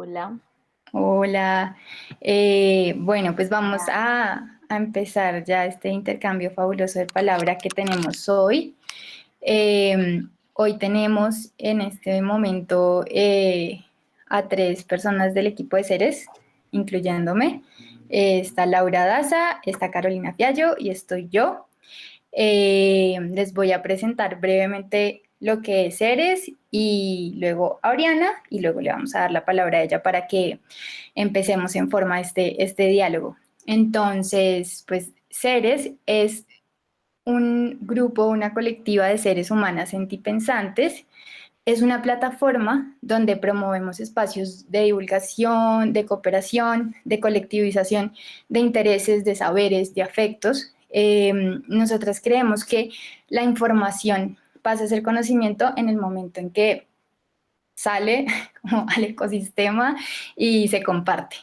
Hola. Hola. Bueno, pues vamos a empezar ya este intercambio fabuloso de palabra que tenemos hoy. Hoy tenemos en este momento a tres personas del equipo de Seres, incluyéndome. Está Laura Daza, está Carolina Fiallo y estoy yo. Les voy a presentar brevemente lo que es Ceres y luego a Oriana y luego le vamos a dar la palabra a ella para que empecemos en forma este diálogo. Entonces, pues Ceres es un grupo, una colectiva de seres humanas sentipensantes. Es una plataforma donde promovemos espacios de divulgación, de cooperación, de colectivización de intereses, de saberes, de afectos. Nosotras creemos que la información pasa a ser conocimiento en el momento en que sale como al ecosistema y se comparte.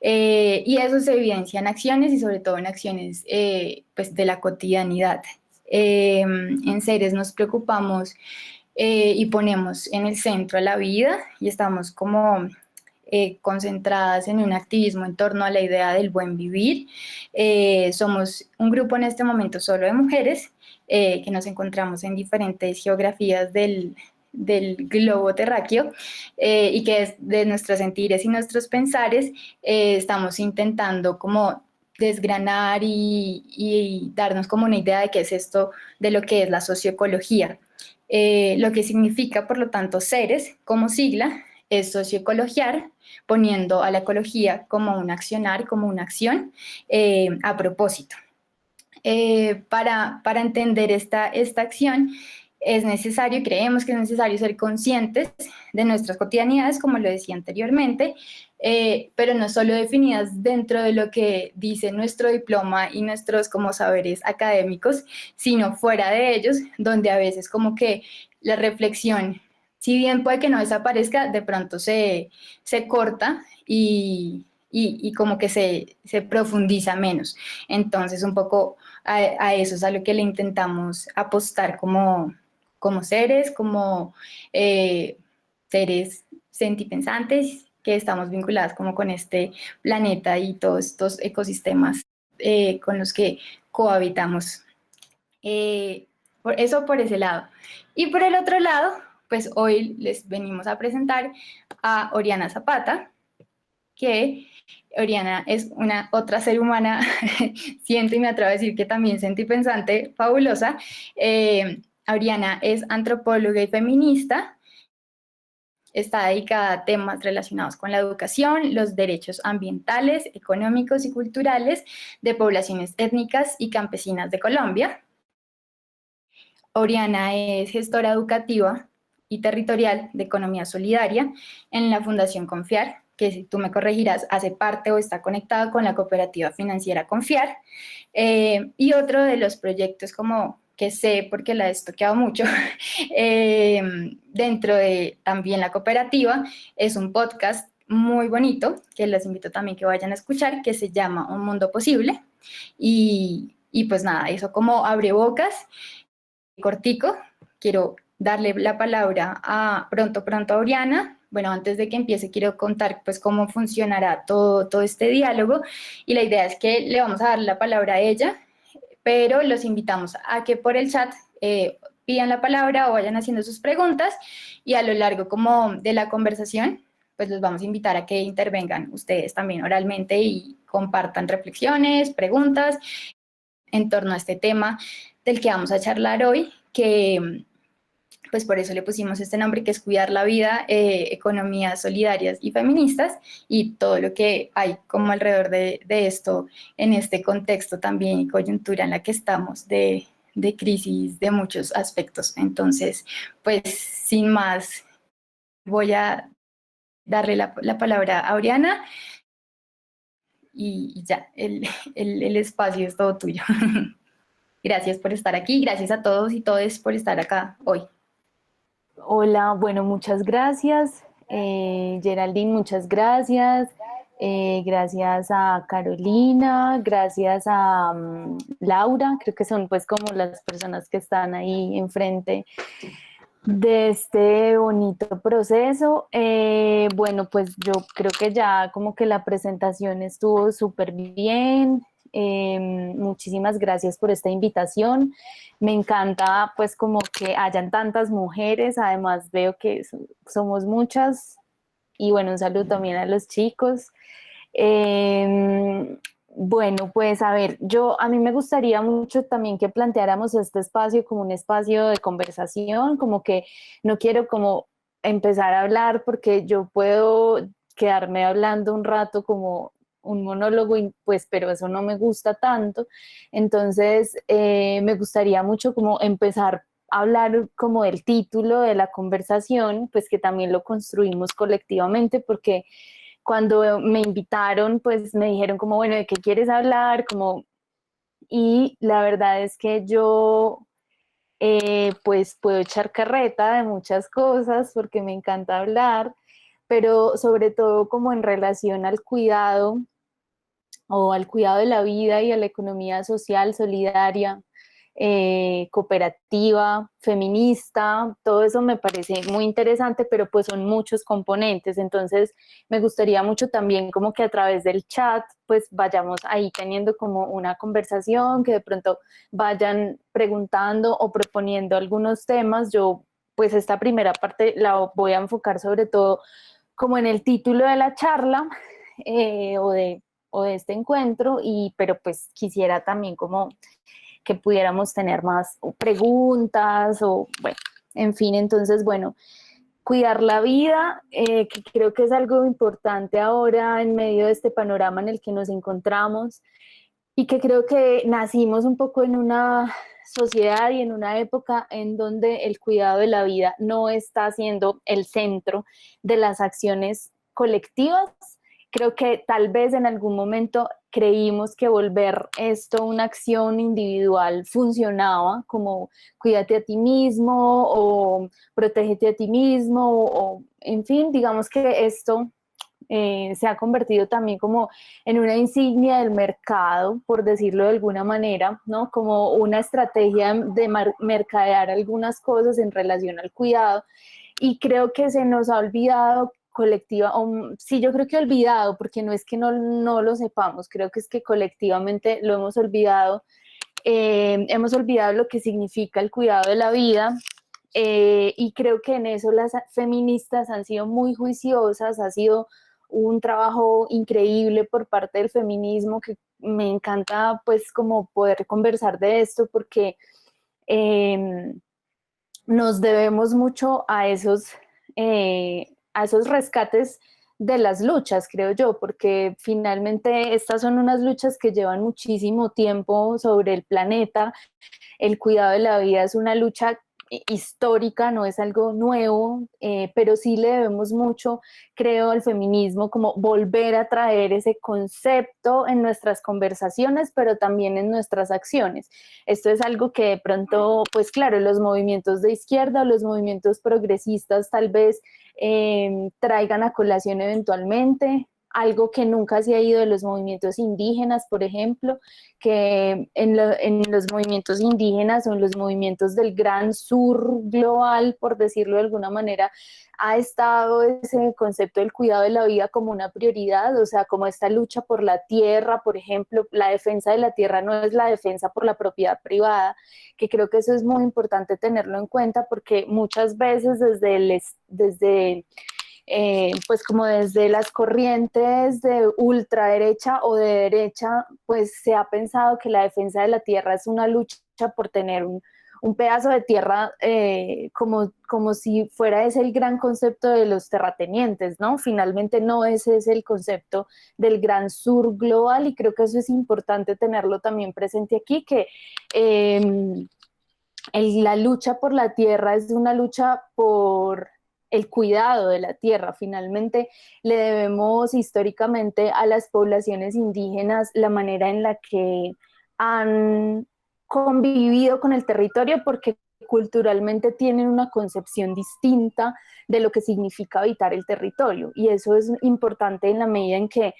Y eso se evidencia en acciones y sobre todo en acciones pues de la cotidianidad. En Seres nos preocupamos y ponemos en el centro a la vida y estamos como concentradas en un activismo en torno a la idea del buen vivir. Somos un grupo en este momento solo de mujeres que nos encontramos en diferentes geografías del globo terráqueo y que de nuestros sentires y nuestros pensares estamos intentando como desgranar y darnos como una idea de qué es esto de lo que es la socioecología. Lo que significa, por lo tanto, Seres como sigla es socioecologiar, poniendo a la ecología como un accionar, como una acción a propósito. Para entender esta acción es necesario, creemos que es necesario ser conscientes de nuestras cotidianidades, como lo decía anteriormente, pero no solo definidas dentro de lo que dice nuestro diploma y nuestros como saberes académicos, sino fuera de ellos, donde a veces como que la reflexión, si bien puede que no desaparezca, de pronto se corta y como que se profundiza menos. Entonces, un poco a eso es a lo que le intentamos apostar como seres, como seres sentipensantes que estamos vinculados como con este planeta y todos estos ecosistemas con los que cohabitamos. Por ese lado. Y por el otro lado, pues hoy les venimos a presentar a Oriana Zapata, que Oriana es una otra ser humana, siento y me atrevo a decir que también sentipensante, fabulosa. Oriana es antropóloga y feminista, está dedicada a temas relacionados con la educación, los derechos ambientales, económicos y culturales de poblaciones étnicas y campesinas de Colombia. Oriana es gestora educativa y territorial de economía solidaria en la Fundación Confiar, que si tú me corregirás, hace parte o está conectado con la cooperativa financiera Confiar. Y otro de los proyectos como que sé porque la he estoqueado mucho, dentro de también la cooperativa, es un podcast muy bonito, que les invito también que vayan a escuchar, que se llama Un Mundo Posible. Y pues nada, eso como abre bocas cortico. Quiero darle la palabra a pronto a Oriana. Bueno, antes de que empiece, quiero contar pues cómo funcionará todo este diálogo y la idea es que le vamos a dar la palabra a ella, pero los invitamos a que por el chat pidan la palabra o vayan haciendo sus preguntas y a lo largo como de la conversación, pues los vamos a invitar a que intervengan ustedes también oralmente y compartan reflexiones, preguntas en torno a este tema del que vamos a charlar hoy, que pues por eso le pusimos este nombre, que es Cuidar la Vida, Economías Solidarias y Feministas, y todo lo que hay como alrededor de esto en este contexto también y coyuntura en la que estamos de crisis de muchos aspectos. Entonces, pues sin más, voy a darle la palabra a Oriana y ya, el espacio es todo tuyo. Gracias por estar aquí, gracias a todos y todas por estar acá hoy. Hola, bueno, muchas gracias. Geraldine, muchas gracias. Gracias a Carolina, gracias a Laura, creo que son pues como las personas que están ahí enfrente. de este bonito proceso. Bueno, pues yo creo que ya como que la presentación estuvo súper bien. Muchísimas gracias por esta invitación. Me encanta pues como que hayan tantas mujeres, además veo que somos muchas y bueno, un saludo también a los chicos. Eh, bueno, pues a ver, a mí me gustaría mucho también que planteáramos este espacio como un espacio de conversación, como que no quiero como empezar a hablar porque yo puedo quedarme hablando un rato como un monólogo, pues, pero eso no me gusta tanto. Entonces, me gustaría mucho como empezar a hablar como del título de la conversación, pues que también lo construimos colectivamente, porque cuando me invitaron, pues me dijeron como, bueno, ¿de qué quieres hablar? Como, y la verdad es que yo, pues puedo echar carreta de muchas cosas porque me encanta hablar, pero sobre todo como en relación al cuidado o al cuidado de la vida y a la economía social, solidaria, cooperativa, feminista, todo eso me parece muy interesante, pero pues son muchos componentes, entonces me gustaría mucho también como que a través del chat pues vayamos ahí teniendo como una conversación, que de pronto vayan preguntando o proponiendo algunos temas. Yo pues esta primera parte la voy a enfocar sobre todo como en el título de la charla, eh, o de o de este encuentro, pero pues quisiera también como que pudiéramos tener más preguntas o bueno, en fin, entonces bueno, cuidar la vida, que creo que es algo importante ahora en medio de este panorama en el que nos encontramos y que creo que nacimos un poco en una sociedad y en una época en donde el cuidado de la vida no está siendo el centro de las acciones colectivas. Creo que tal vez en algún momento creímos que volver esto una acción individual funcionaba, como cuídate a ti mismo o protégete a ti mismo o en fin, digamos que esto se ha convertido también como en una insignia del mercado, por decirlo de alguna manera, ¿no? Como una estrategia de mercadear algunas cosas en relación al cuidado. Y creo que se nos ha olvidado colectiva, o, sí, yo creo que olvidado, porque no es que no lo sepamos, creo que es que colectivamente lo hemos olvidado lo que significa el cuidado de la vida, y creo que en eso las feministas han sido muy juiciosas, ha sido un trabajo increíble por parte del feminismo que me encanta pues como poder conversar de esto porque eh, nos debemos mucho a esos rescates de las luchas, creo yo, porque finalmente estas son unas luchas que llevan muchísimo tiempo sobre el planeta. El cuidado de la vida es una lucha histórica, no es algo nuevo, pero sí le debemos mucho, creo, al feminismo, como volver a traer ese concepto en nuestras conversaciones, pero también en nuestras acciones. Esto es algo que de pronto, pues claro, los movimientos de izquierda, los movimientos progresistas tal vez traigan a colación eventualmente, algo que nunca se ha ido de los movimientos indígenas, por ejemplo, que en los movimientos indígenas o en los movimientos del gran sur global, por decirlo de alguna manera, ha estado ese concepto del cuidado de la vida como una prioridad, o sea, como esta lucha por la tierra, por ejemplo, la defensa de la tierra no es la defensa por la propiedad privada, que creo que eso es muy importante tenerlo en cuenta porque muchas veces pues como desde las corrientes de ultraderecha o de derecha, pues se ha pensado que la defensa de la tierra es una lucha por tener un pedazo de tierra, como si fuera ese el gran concepto de los terratenientes, ¿no? Finalmente no ese es el concepto del gran sur global y creo que eso es importante tenerlo también presente aquí, que eh, la lucha por la tierra es una lucha por el cuidado de la tierra. Finalmente, le debemos históricamente a las poblaciones indígenas la manera en la que han convivido con el territorio porque culturalmente tienen una concepción distinta de lo que significa habitar el territorio y eso es importante en la medida en que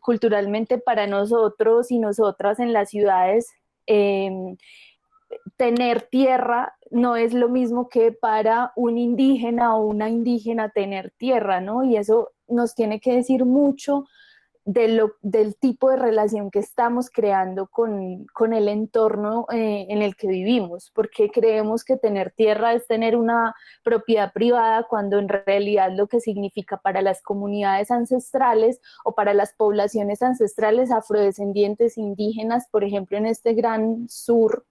culturalmente para nosotros y nosotras en las ciudades tener tierra no es lo mismo que para un indígena o una indígena tener tierra, ¿no? Y eso nos tiene que decir mucho del tipo de relación que estamos creando con el entorno en el que vivimos, porque creemos que tener tierra es tener una propiedad privada, cuando en realidad lo que significa para las comunidades ancestrales o para las poblaciones ancestrales afrodescendientes indígenas, por ejemplo, en este gran sur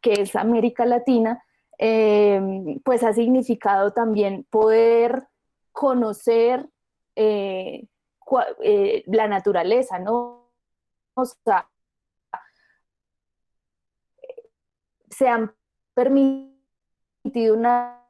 que es América Latina, pues ha significado también poder conocer la naturaleza, ¿no? O sea, se han permitido una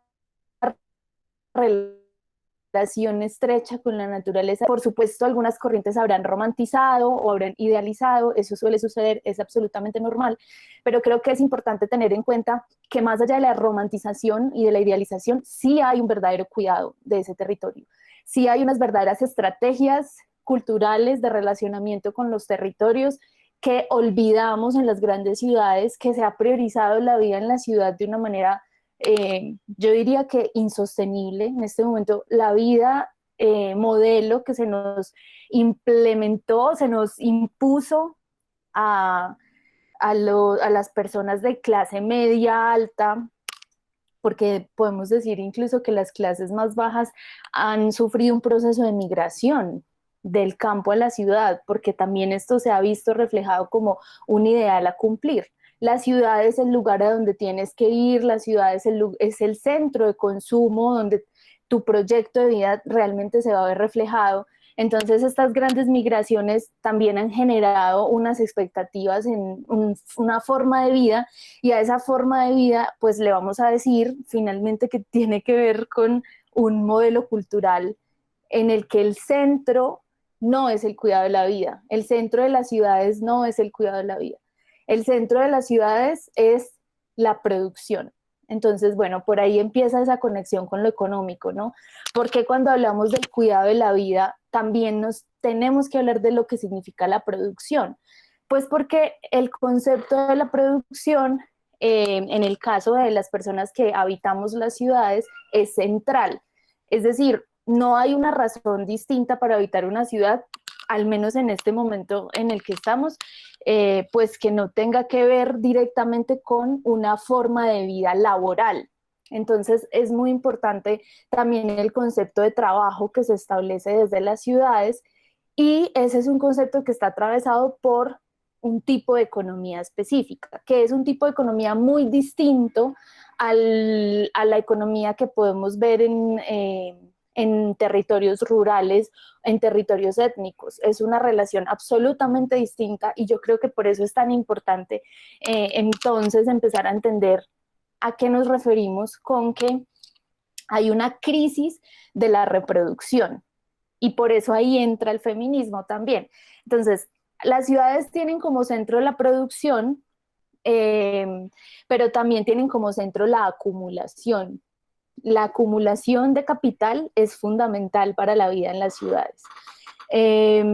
relación estrecha con la naturaleza. Por supuesto, algunas corrientes habrán romantizado o habrán idealizado, eso suele suceder, es absolutamente normal, pero creo que es importante tener en cuenta que más allá de la romantización y de la idealización, sí hay un verdadero cuidado de ese territorio, sí hay unas verdaderas estrategias culturales de relacionamiento con los territorios que olvidamos en las grandes ciudades, que se ha priorizado la vida en la ciudad de una manera yo diría que insostenible en este momento. La vida modelo que se nos implementó, se nos impuso a, a las personas de clase media alta, porque podemos decir incluso que las clases más bajas han sufrido un proceso de migración del campo a la ciudad, porque también esto se ha visto reflejado como un ideal a cumplir. La ciudad es el lugar a donde tienes que ir, la ciudad es el centro de consumo donde tu proyecto de vida realmente se va a ver reflejado. Entonces estas grandes migraciones también han generado unas expectativas en una forma de vida, y a esa forma de vida pues le vamos a decir finalmente que tiene que ver con un modelo cultural en el que el centro no es el cuidado de la vida, el centro de las ciudades no es el cuidado de la vida, el centro de las ciudades es la producción. Entonces, bueno, por ahí empieza esa conexión con lo económico, ¿no? Porque cuando hablamos del cuidado de la vida, también nos tenemos que hablar de lo que significa la producción. Pues porque el concepto de la producción, en el caso de las personas que habitamos las ciudades, es central. Es decir, no hay una razón distinta para habitar una ciudad, al menos en este momento en el que estamos, pues que no tenga que ver directamente con una forma de vida laboral. Entonces es muy importante también el concepto de trabajo que se establece desde las ciudades, y ese es un concepto que está atravesado por un tipo de economía específica, que es un tipo de economía muy distinto a la economía que podemos ver en territorios rurales, en territorios étnicos. Es una relación absolutamente distinta, y yo creo que por eso es tan importante entonces empezar a entender a qué nos referimos con que hay una crisis de la reproducción, y por eso ahí entra el feminismo también. Entonces, las ciudades tienen como centro la producción, pero también tienen como centro la acumulación. La acumulación de capital es fundamental para la vida en las ciudades. Eh,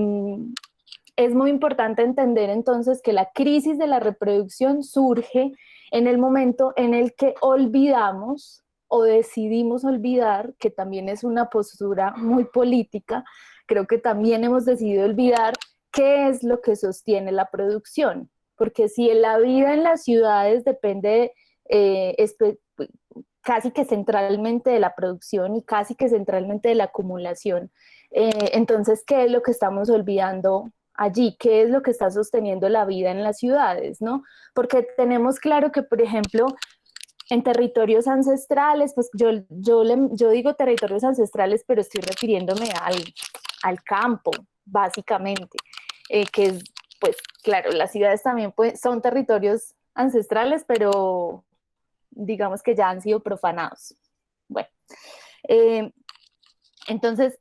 es muy importante entender entonces que la crisis de la reproducción surge en el momento en el que olvidamos o decidimos olvidar, que también es una postura muy política, creo que también hemos decidido olvidar qué es lo que sostiene la producción, porque si la vida en las ciudades depende casi que centralmente de la producción y casi que centralmente de la acumulación, entonces, ¿qué es lo que estamos olvidando allí? ¿Qué es lo que está sosteniendo la vida en las ciudades, no? Porque tenemos claro que, por ejemplo, en territorios ancestrales, pues yo digo territorios ancestrales, pero estoy refiriéndome al campo, básicamente, que es, pues claro, las ciudades también pues, son territorios ancestrales, pero digamos que ya han sido profanados. Bueno, eh, entonces,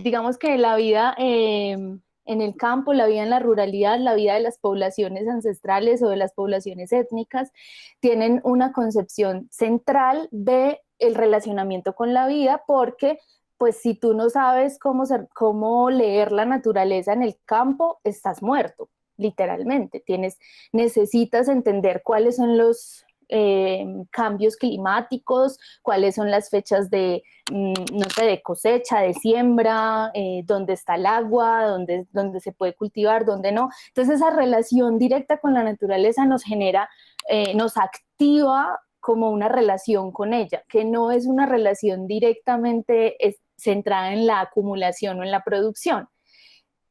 digamos que la vida en el campo, la vida en la ruralidad, la vida de las poblaciones ancestrales o de las poblaciones étnicas tienen una concepción central de el relacionamiento con la vida, porque pues si tú no sabes cómo leer la naturaleza en el campo, estás muerto, literalmente. Necesitas entender cuáles son cambios climáticos, cuáles son las fechas de, no sé, de cosecha, de siembra, dónde está el agua, dónde se puede cultivar, dónde no. Entonces esa relación directa con la naturaleza nos genera, nos activa como una relación con ella, que no es una relación directamente centrada en la acumulación o en la producción,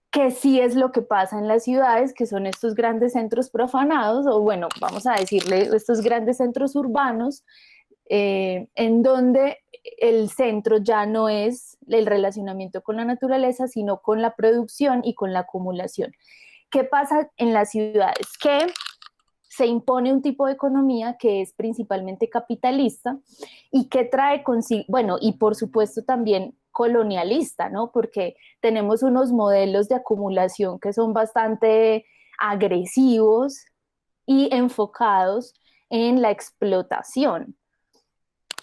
que sí es lo que pasa en las ciudades, que son estos grandes centros profanados, o bueno, vamos a decirle estos grandes centros urbanos, en donde el centro ya no es el relacionamiento con la naturaleza, sino con la producción y con la acumulación. ¿Qué pasa en las ciudades? Que se impone un tipo de economía que es principalmente capitalista y que trae consigo, bueno, y por supuesto también colonialista, ¿no? Porque tenemos unos modelos de acumulación que son bastante agresivos y enfocados en la explotación,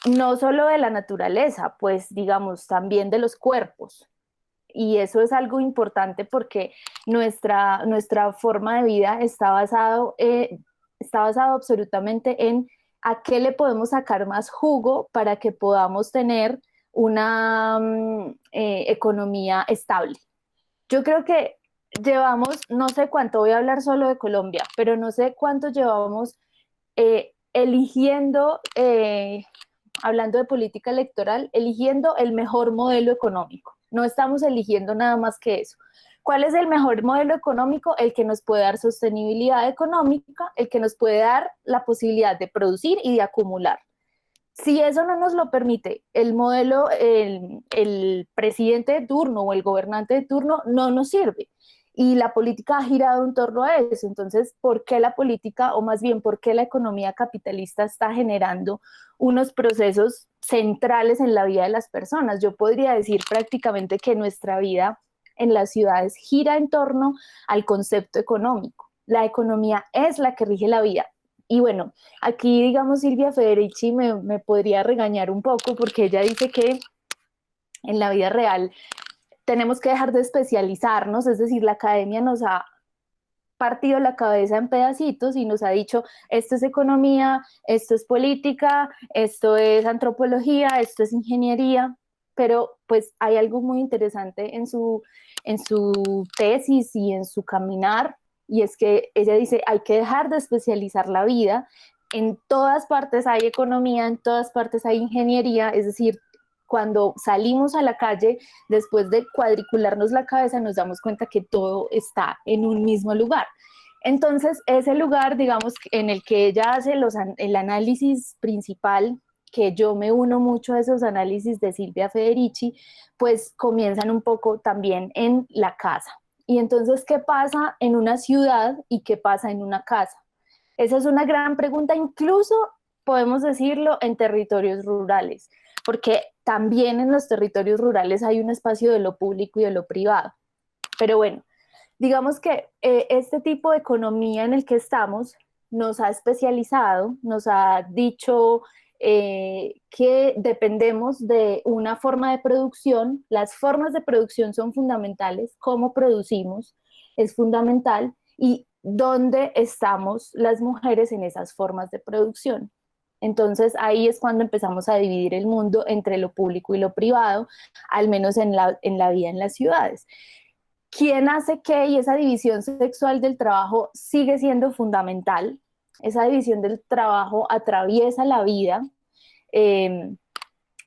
no solo de la naturaleza, pues digamos también de los cuerpos. Y eso es algo importante porque nuestra forma de vida está basado absolutamente en a qué le podemos sacar más jugo para que podamos tener una economía estable. Yo creo que llevamos, no sé cuánto, voy a hablar solo de Colombia, pero no sé cuánto llevamos eligiendo, hablando de política electoral, eligiendo el mejor modelo económico. No estamos eligiendo nada más que eso. ¿Cuál es el mejor modelo económico? El que nos puede dar sostenibilidad económica, el que nos puede dar la posibilidad de producir y de acumular. Si eso no nos lo permite el modelo, el presidente de turno o el gobernante de turno, no nos sirve. Y la política ha girado en torno a eso. Entonces, ¿por qué la política, o más bien, por qué la economía capitalista está generando unos procesos centrales en la vida de las personas? Yo podría decir prácticamente que nuestra vida en las ciudades gira en torno al concepto económico. La economía es la que rige la vida. Y bueno, aquí, digamos, Silvia Federici me podría regañar un poco porque ella dice que en la vida real tenemos que dejar de especializarnos, es decir, la academia nos ha partido la cabeza en pedacitos y nos ha dicho, esto es economía, esto es política, esto es antropología, esto es ingeniería, pero pues hay algo muy interesante en su tesis y en su caminar, y es que ella dice, hay que dejar de especializar la vida, en todas partes hay economía, en todas partes hay ingeniería, es decir, cuando salimos a la calle, después de cuadricularnos la cabeza, nos damos cuenta que todo está en un mismo lugar. Entonces, ese lugar, digamos, en el que ella hace el análisis principal, que yo me uno mucho a esos análisis de Silvia Federici, pues comienzan un poco también en la casa. Y entonces, ¿qué pasa en una ciudad y qué pasa en una casa? Esa es una gran pregunta, incluso podemos decirlo en territorios rurales, porque también en los territorios rurales hay un espacio de lo público y de lo privado. Pero bueno, digamos que este tipo de economía en el que estamos nos ha especializado, nos ha dicho que dependemos de una forma de producción. Las formas de producción son fundamentales, cómo producimos es fundamental y dónde estamos las mujeres en esas formas de producción. Entonces ahí es cuando empezamos a dividir el mundo entre lo público y lo privado, al menos en la vida en las ciudades. ¿Quién hace qué? Y esa división sexual del trabajo sigue siendo fundamental. Esa división del trabajo atraviesa la vida eh,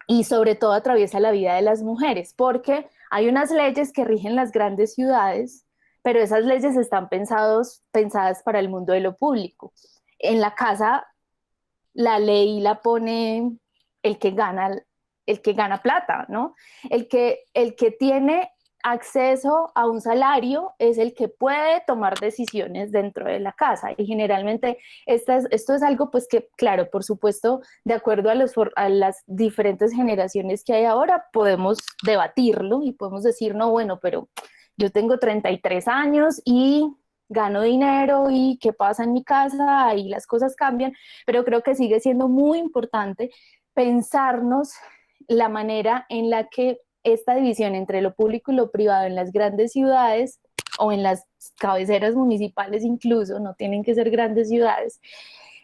y sobre todo atraviesa la vida de las mujeres, porque hay unas leyes que rigen las grandes ciudades, pero esas leyes están pensadas para el mundo de lo público. En la casa la ley la pone el que gana, el que gana plata, ¿no? El que tiene acceso a un salario es el que puede tomar decisiones dentro de la casa y generalmente esto es algo pues que claro, por supuesto, de acuerdo a las diferentes generaciones que hay ahora, podemos debatirlo y podemos decir, no, bueno, pero yo tengo 33 años y gano dinero y qué pasa en mi casa, ahí las cosas cambian, pero creo que sigue siendo muy importante pensarnos la manera en la que esta división entre lo público y lo privado en las grandes ciudades o en las cabeceras municipales incluso, no tienen que ser grandes ciudades,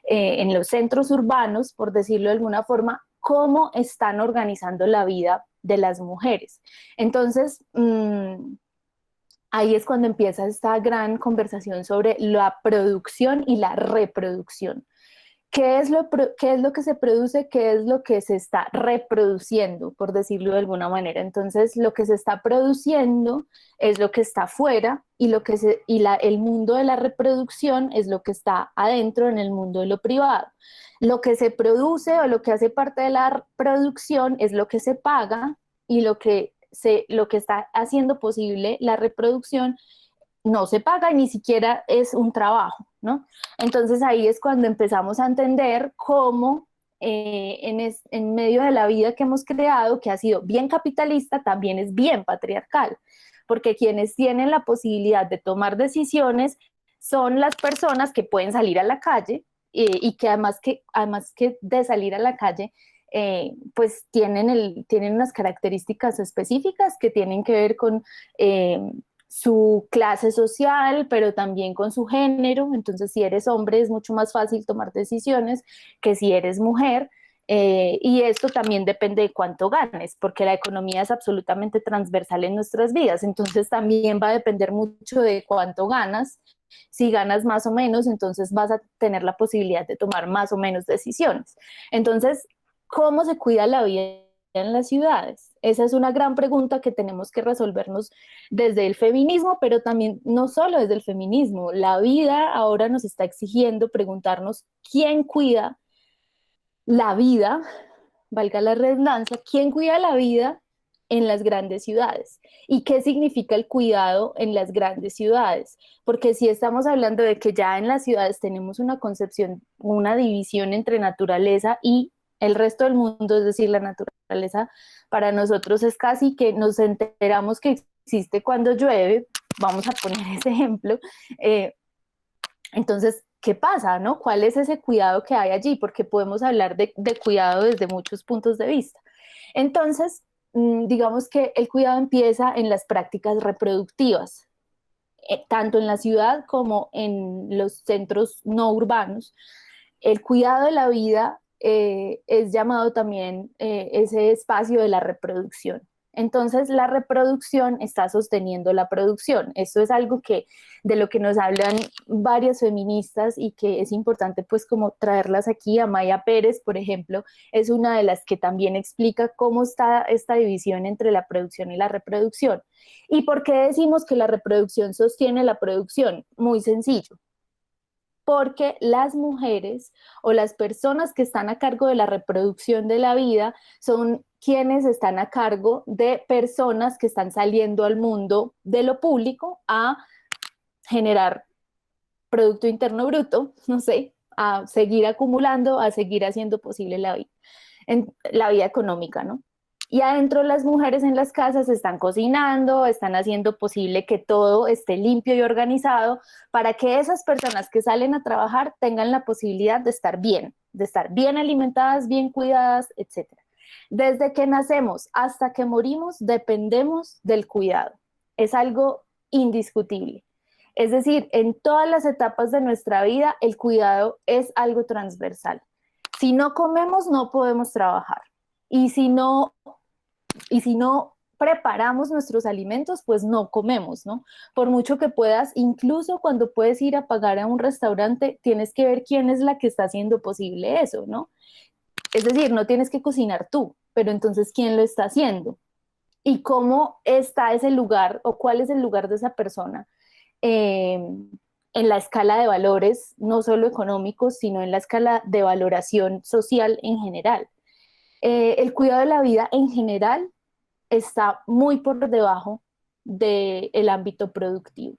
en los centros urbanos, por decirlo de alguna forma, cómo están organizando la vida de las mujeres. Entonces, ahí es cuando empieza esta gran conversación sobre la producción y la reproducción. ¿Qué es lo que se produce? ¿Qué es lo que se está reproduciendo, por decirlo de alguna manera? Entonces, lo que se está produciendo es lo que está afuera y, el mundo de la reproducción es lo que está adentro en el mundo de lo privado. Lo que se produce o lo que hace parte de la producción es lo que se paga y lo que está haciendo posible la reproducción no se paga y ni siquiera es un trabajo, ¿no? Entonces ahí es cuando empezamos a entender cómo en medio de la vida que hemos creado, que ha sido bien capitalista, también es bien patriarcal, porque quienes tienen la posibilidad de tomar decisiones son las personas que pueden salir a la calle y que además que de salir a la calle, pues tienen unas características específicas que tienen que ver con su clase social, pero también con su género. Entonces, si eres hombre es mucho más fácil tomar decisiones que si eres mujer. Y esto también depende de cuánto ganes, porque la economía es absolutamente transversal en nuestras vidas. Entonces, también va a depender mucho de cuánto ganas. Si ganas más o menos, entonces vas a tener la posibilidad de tomar más o menos decisiones. Entonces, ¿cómo se cuida la vida en las ciudades? Esa es una gran pregunta que tenemos que resolvernos desde el feminismo, pero también no solo desde el feminismo. La vida ahora nos está exigiendo preguntarnos quién cuida la vida, valga la redundancia, quién cuida la vida en las grandes ciudades y qué significa el cuidado en las grandes ciudades, porque si estamos hablando de que ya en las ciudades tenemos una concepción, una división entre naturaleza y el resto del mundo, es decir, la naturaleza para nosotros es casi que nos enteramos que existe cuando llueve, vamos a poner ese ejemplo, entonces, ¿qué pasa, no? ¿Cuál es ese cuidado que hay allí? Porque podemos hablar de cuidado desde muchos puntos de vista. Entonces, digamos que el cuidado empieza en las prácticas reproductivas, tanto en la ciudad como en los centros no urbanos. El cuidado de la vida es llamado también ese espacio de la reproducción. Entonces, la reproducción está sosteniendo la producción. Esto es algo de lo que nos hablan varias feministas y que es importante pues como traerlas aquí. Amaya Pérez, por ejemplo, es una de las que también explica cómo está esta división entre la producción y la reproducción. ¿Y por qué decimos que la reproducción sostiene la producción? Muy sencillo, porque las mujeres o las personas que están a cargo de la reproducción de la vida son quienes están a cargo de personas que están saliendo al mundo de lo público a generar Producto Interno Bruto, no sé, a seguir acumulando, a seguir haciendo posible la vida económica, ¿no? Y adentro las mujeres en las casas están cocinando, están haciendo posible que todo esté limpio y organizado para que esas personas que salen a trabajar tengan la posibilidad de estar bien alimentadas, bien cuidadas, etc. Desde que nacemos hasta que morimos dependemos del cuidado. Es algo indiscutible. Es decir, en todas las etapas de nuestra vida el cuidado es algo transversal. Si no comemos no podemos trabajar. Y si no preparamos nuestros alimentos, pues no comemos, ¿no? Por mucho que puedas, incluso cuando puedes ir a pagar a un restaurante, tienes que ver quién es la que está haciendo posible eso, ¿no? Es decir, no tienes que cocinar tú, pero entonces, ¿quién lo está haciendo? ¿Y cómo está ese lugar o cuál es el lugar de esa persona eh, en la escala de valores, no solo económicos, sino en la escala de valoración social en general? El cuidado de la vida en general está muy por debajo del ámbito productivo.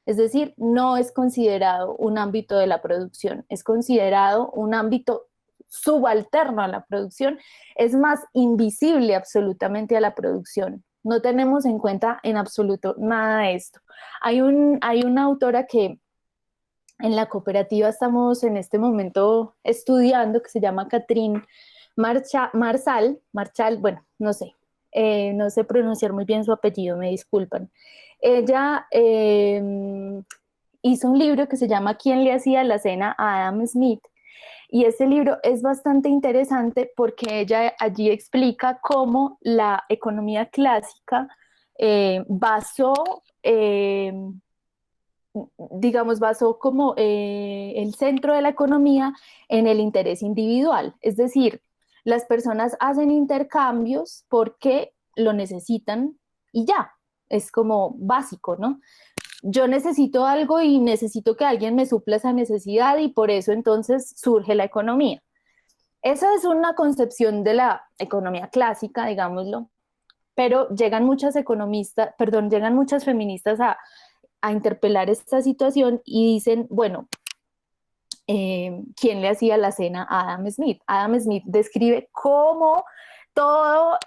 Es decir, no es considerado un ámbito de la producción, es considerado un ámbito subalterno a la producción, es más invisible absolutamente a la producción. No tenemos en cuenta en absoluto nada de esto. Hay una autora que en la cooperativa estamos en este momento estudiando que se llama Catherine Marchal, bueno, no sé pronunciar muy bien su apellido, me disculpan. Ella hizo un libro que se llama ¿Quién le hacía la cena a Adam Smith? Y ese libro es bastante interesante porque ella allí explica cómo la economía clásica basó, digamos, basó como el centro de la economía en el interés individual. Es decir, las personas hacen intercambios porque lo necesitan y ya, es como básico, ¿no? Yo necesito algo y necesito que alguien me supla esa necesidad y por eso entonces surge la economía. Esa es una concepción de la economía clásica, digámoslo, pero llegan muchas economistas, perdón, llegan muchas feministas a interpelar esta situación y dicen, bueno, ¿quién le hacía la cena a Adam Smith? Adam Smith describe cómo todo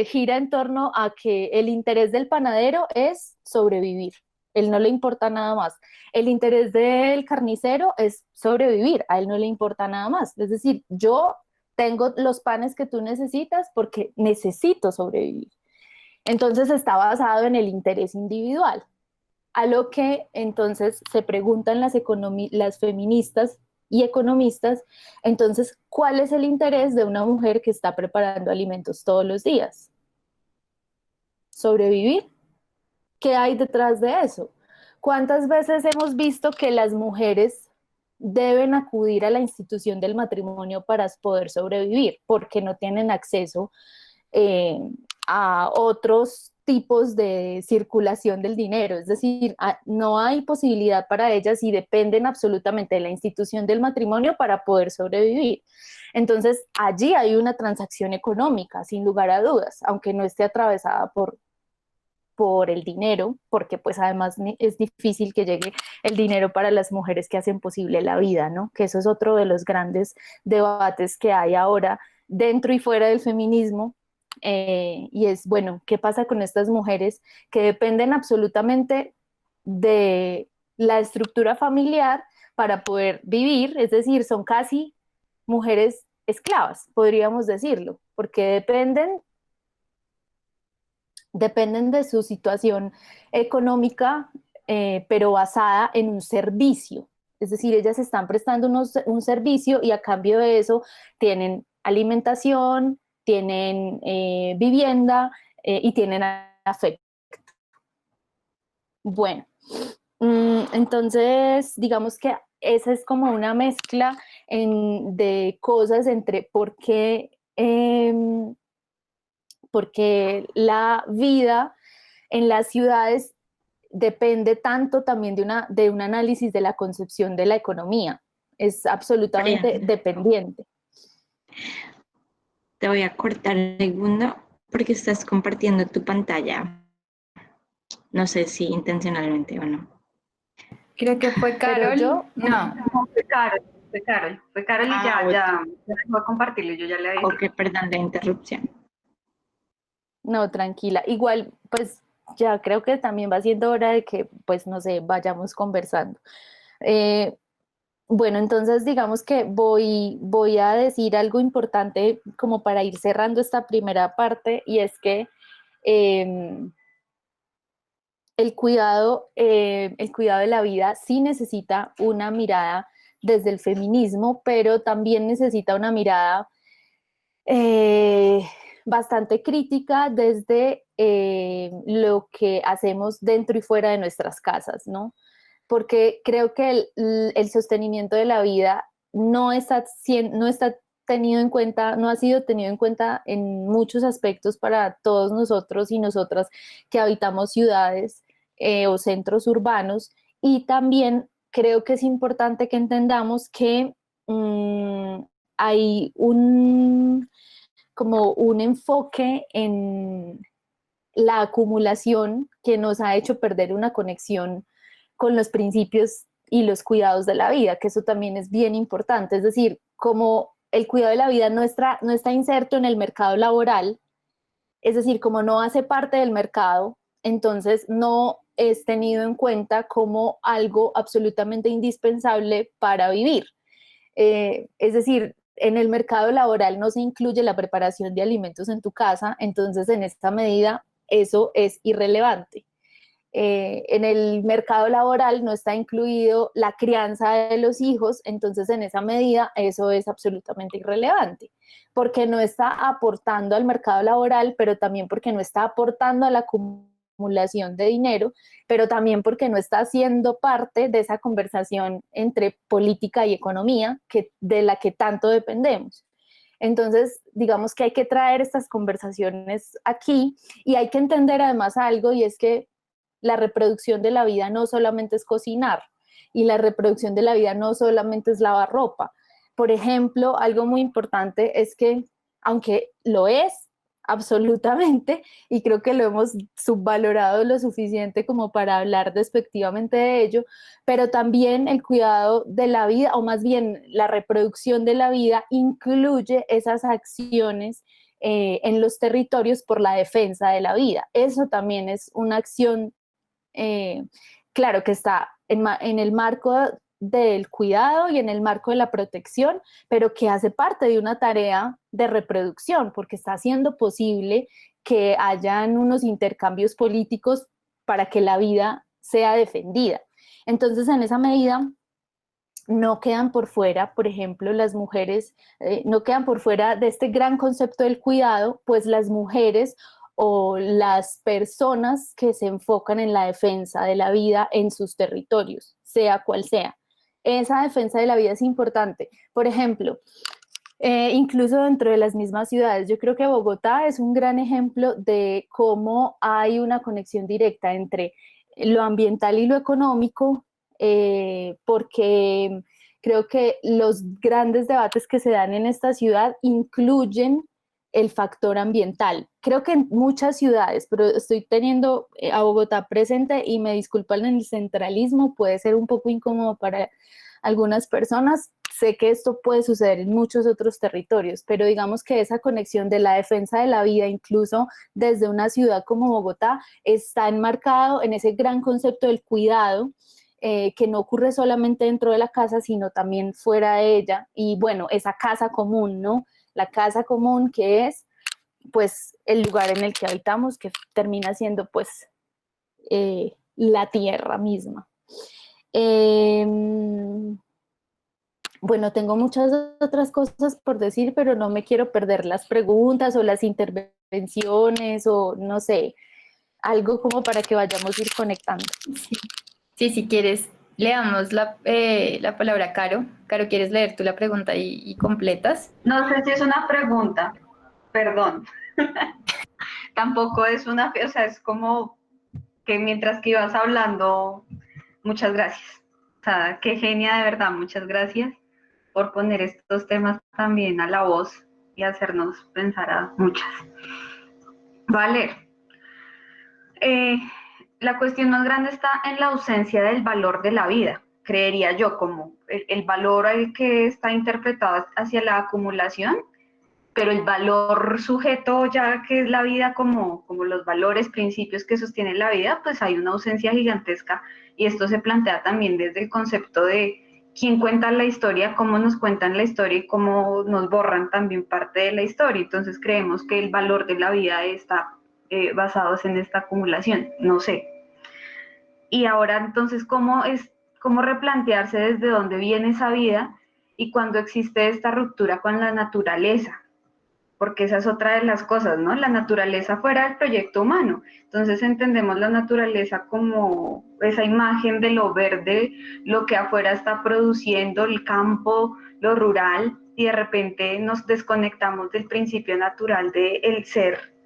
gira en torno a que el interés del panadero es sobrevivir. Él no le importa nada más. El interés del carnicero es sobrevivir. A él no le importa nada más. Es decir, yo tengo los panes que tú necesitas porque necesito sobrevivir. Entonces está basado en el interés individual. A lo que entonces se preguntan las feministas y economistas, entonces, ¿cuál es el interés de una mujer que está preparando alimentos todos los días? ¿Sobrevivir? ¿Qué hay detrás de eso? ¿Cuántas veces hemos visto que las mujeres deben acudir a la institución del matrimonio para poder sobrevivir porque no tienen acceso eh, a otros tipos de circulación del dinero? Es decir, no hay posibilidad para ellas y dependen absolutamente de la institución del matrimonio para poder sobrevivir. Entonces, allí hay una transacción económica, sin lugar a dudas, aunque no esté atravesada por el dinero, porque pues además es difícil que llegue el dinero para las mujeres que hacen posible la vida, ¿no? Que eso es otro de los grandes debates que hay ahora dentro y fuera del feminismo, y es, bueno, ¿qué pasa con estas mujeres que dependen absolutamente de la estructura familiar para poder vivir? Es decir, son casi mujeres esclavas, podríamos decirlo, porque dependen de su situación económica, pero basada en un servicio. Es decir, ellas están prestando un servicio y a cambio de eso tienen alimentación, tienen vivienda y tienen afecto. Bueno, entonces digamos que esa es como una mezcla de cosas entre porque la vida en las ciudades depende tanto también de un análisis de la concepción de la economía. Es absolutamente Mariana, dependiente. te voy a cortar un segundo porque estás compartiendo tu pantalla. No sé si intencionalmente o no. Creo que fue Pero Carol. yo, No, Fue Carol y Ah, ya dejó de compartirlo, yo ya le había ok, perdón la interrupción. no, tranquila. Igual, pues ya creo que también va siendo hora de que, pues no sé, vayamos conversando. Eh, bueno, entonces digamos que voy a decir algo importante como para ir cerrando esta primera parte, y es que eh, el cuidado de la vida sí necesita una mirada desde el feminismo, pero también necesita una mirada eh, bastante crítica desde lo que hacemos dentro y fuera de nuestras casas, ¿no? Porque creo que el sostenimiento de la vida no está tenido en cuenta, no ha sido tenido en cuenta en muchos aspectos para todos nosotros y nosotras que habitamos ciudades o centros urbanos. Y también creo que es importante que entendamos que mmm, hay como un enfoque en la acumulación que nos ha hecho perder una conexión con los principios y los cuidados de la vida, que eso también es bien importante. Es decir, como el cuidado de la vida no está inserto en el mercado laboral, es decir, como no hace parte del mercado, entonces no es tenido en cuenta como algo absolutamente indispensable para vivir. Es decir, en el mercado laboral no se incluye la preparación de alimentos en tu casa, entonces en esta medida eso es irrelevante. en el mercado laboral no está incluido la crianza de los hijos, entonces en esa medida eso es absolutamente irrelevante, porque no está aportando al mercado laboral, pero también porque no está aportando a la acumulación de dinero, pero también porque no está siendo parte de esa conversación entre política y economía de la que tanto dependemos. Entonces, digamos que hay que traer estas conversaciones aquí y hay que entender además algo, y es que la reproducción de la vida no solamente es cocinar y la reproducción de la vida no solamente es lavar ropa. Por ejemplo, algo muy importante es que, aunque lo es absolutamente, y creo que lo hemos subvalorado lo suficiente como para hablar despectivamente de ello, pero también el cuidado de la vida, o más bien la reproducción de la vida, incluye esas acciones en los territorios por la defensa de la vida. Eso también es una acción, claro, que está en el marco del cuidado y en el marco de la protección, pero que hace parte de una tarea de reproducción, porque está haciendo posible que hayan unos intercambios políticos para que la vida sea defendida. Entonces, en esa medida, no quedan por fuera, por ejemplo, las mujeres, no quedan por fuera de este gran concepto del cuidado, pues las mujeres o las personas que se enfocan en la defensa de la vida en sus territorios, sea cual sea. Esa defensa de la vida es importante. Por ejemplo, incluso dentro de las mismas ciudades, yo creo que Bogotá es un gran ejemplo de cómo hay una conexión directa entre lo ambiental y lo económico, porque creo que los grandes debates que se dan en esta ciudad incluyen el factor ambiental. Creo que en muchas ciudades, pero estoy teniendo a Bogotá presente y me disculpan, el centralismo puede ser un poco incómodo para algunas personas. Sé que esto puede suceder en muchos otros territorios, pero digamos que esa conexión de la defensa de la vida, incluso desde una ciudad como Bogotá, está enmarcado en ese gran concepto del cuidado, que no ocurre solamente dentro de la casa, sino también fuera de ella. Y bueno, esa casa común, ¿no? La casa común, que es pues el lugar en el que habitamos, que termina siendo pues la tierra misma. Bueno, tengo muchas otras cosas por decir, pero no me quiero perder las preguntas o las intervenciones o no sé, algo como para que vayamos a ir conectando. Sí, si quieres, le damos la palabra a Caro. Caro, ¿quieres leer tú la pregunta y completas? No sé si es una pregunta, perdón. Tampoco es una, o sea, es como que mientras que ibas hablando, muchas gracias. O sea, qué genia, de verdad, muchas gracias por poner estos temas también a la voz y hacernos pensar a muchas. Vale. La cuestión más grande está en la ausencia del valor de la vida, creería yo, como el valor al que está interpretado hacia la acumulación, pero el valor sujeto ya que es la vida como los valores, principios que sostienen la vida, pues hay una ausencia gigantesca, y esto se plantea también desde el concepto de quién cuenta la historia, cómo nos cuentan la historia y cómo nos borran también parte de la historia. Entonces creemos que el valor de la vida está basados en esta acumulación, no sé. Y ahora entonces, ¿cómo replantearse desde dónde viene esa vida y cuando existe esta ruptura con la naturaleza? Porque esa es otra de las cosas, ¿no? La naturaleza fuera del proyecto humano. Entonces entendemos la naturaleza como esa imagen de lo verde, lo que afuera está produciendo, el campo, lo rural, y de repente nos desconectamos del principio natural del ser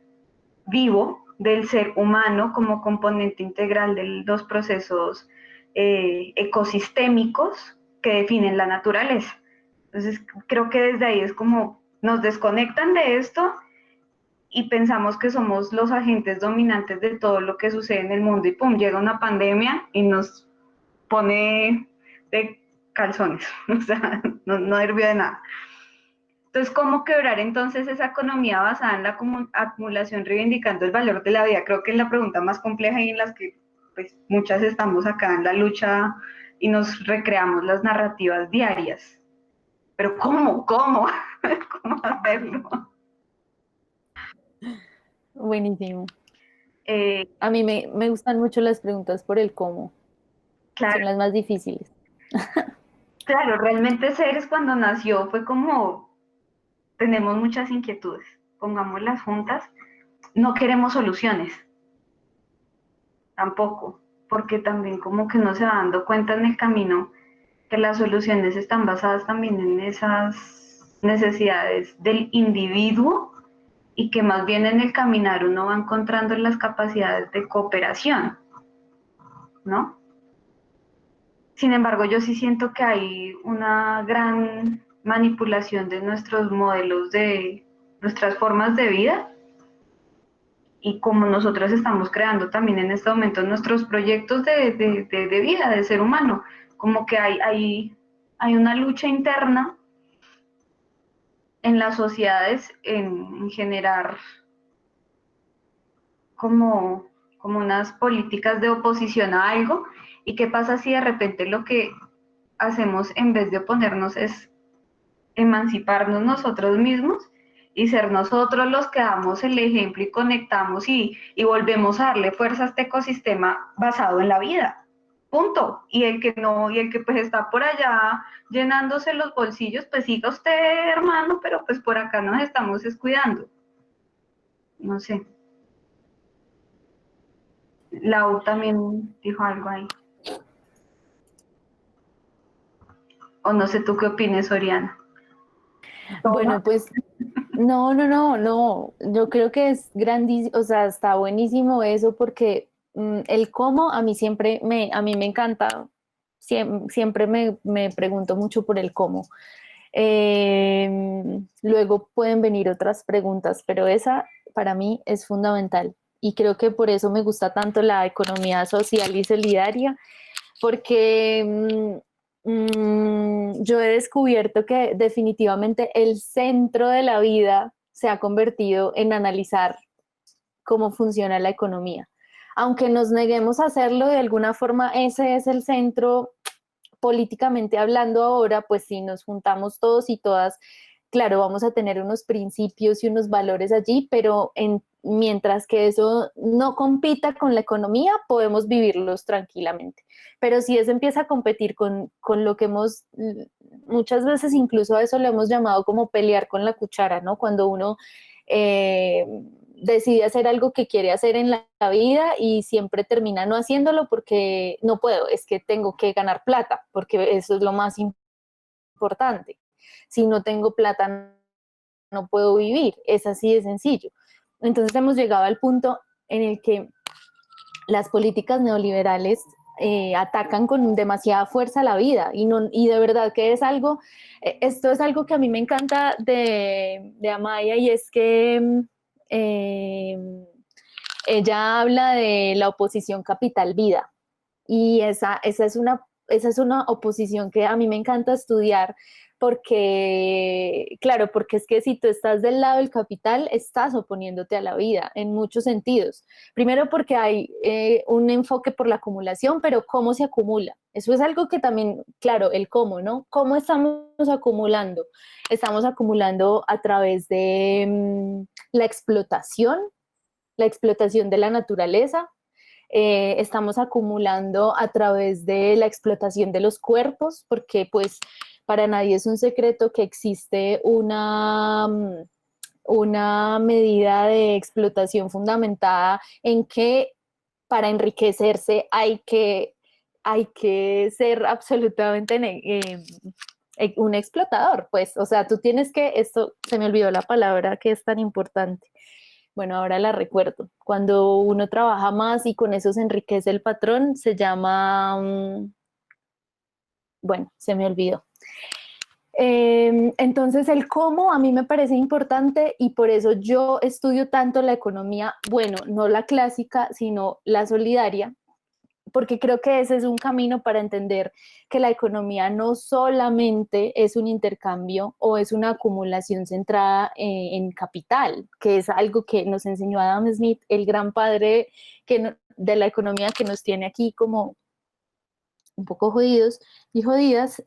vivo, del ser humano como componente integral de los procesos ecosistémicos que definen la naturaleza. Entonces creo que desde ahí es como nos desconectan de esto y pensamos que somos los agentes dominantes de todo lo que sucede en el mundo, y pum, llega una pandemia y nos pone de calzones, o sea, no sirvió de nada. Entonces, ¿cómo quebrar entonces esa economía basada en la acumulación reivindicando el valor de la vida? Creo que es la pregunta más compleja y en las que pues, muchas estamos acá en la lucha y nos recreamos las narrativas diarias. Pero ¿cómo? ¿Cómo hacerlo? Buenísimo. A mí me gustan mucho las preguntas por el cómo, Claro, son las más difíciles. claro, realmente Ceres cuando nació fue como, tenemos muchas inquietudes, pongámoslas juntas, no queremos soluciones, tampoco, porque también como que uno se va dando cuenta en el camino que las soluciones están basadas también en esas necesidades del individuo y que más bien en el caminar uno va encontrando las capacidades de cooperación, ¿no? Sin embargo, yo sí siento que hay una gran manipulación de nuestros modelos de nuestras formas de vida y como nosotros estamos creando también en este momento nuestros proyectos de vida, de ser humano, como que hay una lucha interna en las sociedades en generar como, como unas políticas de oposición a algo. ¿Y qué pasa si de repente lo que hacemos en vez de oponernos es emanciparnos nosotros mismos y ser nosotros los que damos el ejemplo y conectamos y volvemos a darle fuerza a este ecosistema basado en la vida? Punto. Y el que no, y el que pues está por allá llenándose los bolsillos, pues siga usted, hermano, pero pues por acá nos estamos descuidando. No sé. Lau también dijo algo ahí. O no sé tú qué opines, Oriana. ¿Toma? Bueno, pues no. Yo creo que es grandísimo, o sea, está buenísimo eso porque el cómo a mí me encanta, siempre me pregunto mucho por el cómo. Luego pueden venir otras preguntas, pero esa para mí es fundamental y creo que por eso me gusta tanto la economía social y solidaria, porque yo he descubierto que definitivamente el centro de la vida se ha convertido en analizar cómo funciona la economía. Aunque nos neguemos a hacerlo, de alguna forma ese es el centro políticamente hablando ahora, pues si nos juntamos todos y todas, claro, vamos a tener unos principios y unos valores allí, pero mientras que eso no compita con la economía, podemos vivirlos tranquilamente. Pero si eso empieza a competir con lo que muchas veces incluso a eso lo hemos llamado como pelear con la cuchara, ¿no? Cuando uno eh, decide hacer algo que quiere hacer en la vida y siempre termina no haciéndolo porque no puedo, es que tengo que ganar plata, porque eso es lo más importante. Si no tengo plata, no puedo vivir, es así de sencillo. Entonces hemos llegado al punto en el que las políticas neoliberales atacan con demasiada fuerza la vida y de verdad que es algo, esto es algo que a mí me encanta de Amaya y es que eh, ella habla de la oposición capital-vida y esa es una oposición que a mí me encanta estudiar porque, claro, porque es que si tú estás del lado del capital, estás oponiéndote a la vida en muchos sentidos. Primero porque hay un enfoque por la acumulación, pero ¿cómo se acumula? Eso es algo que también, claro, el cómo, ¿no? ¿Cómo estamos acumulando? Estamos acumulando a través de la explotación de la naturaleza, estamos acumulando a través de la explotación de los cuerpos, porque pues para nadie es un secreto que existe una medida de explotación fundamentada en que para enriquecerse hay que ser absolutamente un explotador, pues, o sea, tú tienes que, esto se me olvidó la palabra que es tan importante, bueno, ahora la recuerdo. Cuando uno trabaja más y con eso se enriquece el patrón, se llama, bueno, se me olvidó. Entonces, el cómo a mí me parece importante y por eso yo estudio tanto la economía, bueno, no la clásica, sino la solidaria, porque creo que ese es un camino para entender que la economía no solamente es un intercambio o es una acumulación centrada en capital, que es algo que nos enseñó Adam Smith, el gran padre de la economía que nos tiene aquí como un poco jodidos y jodidas.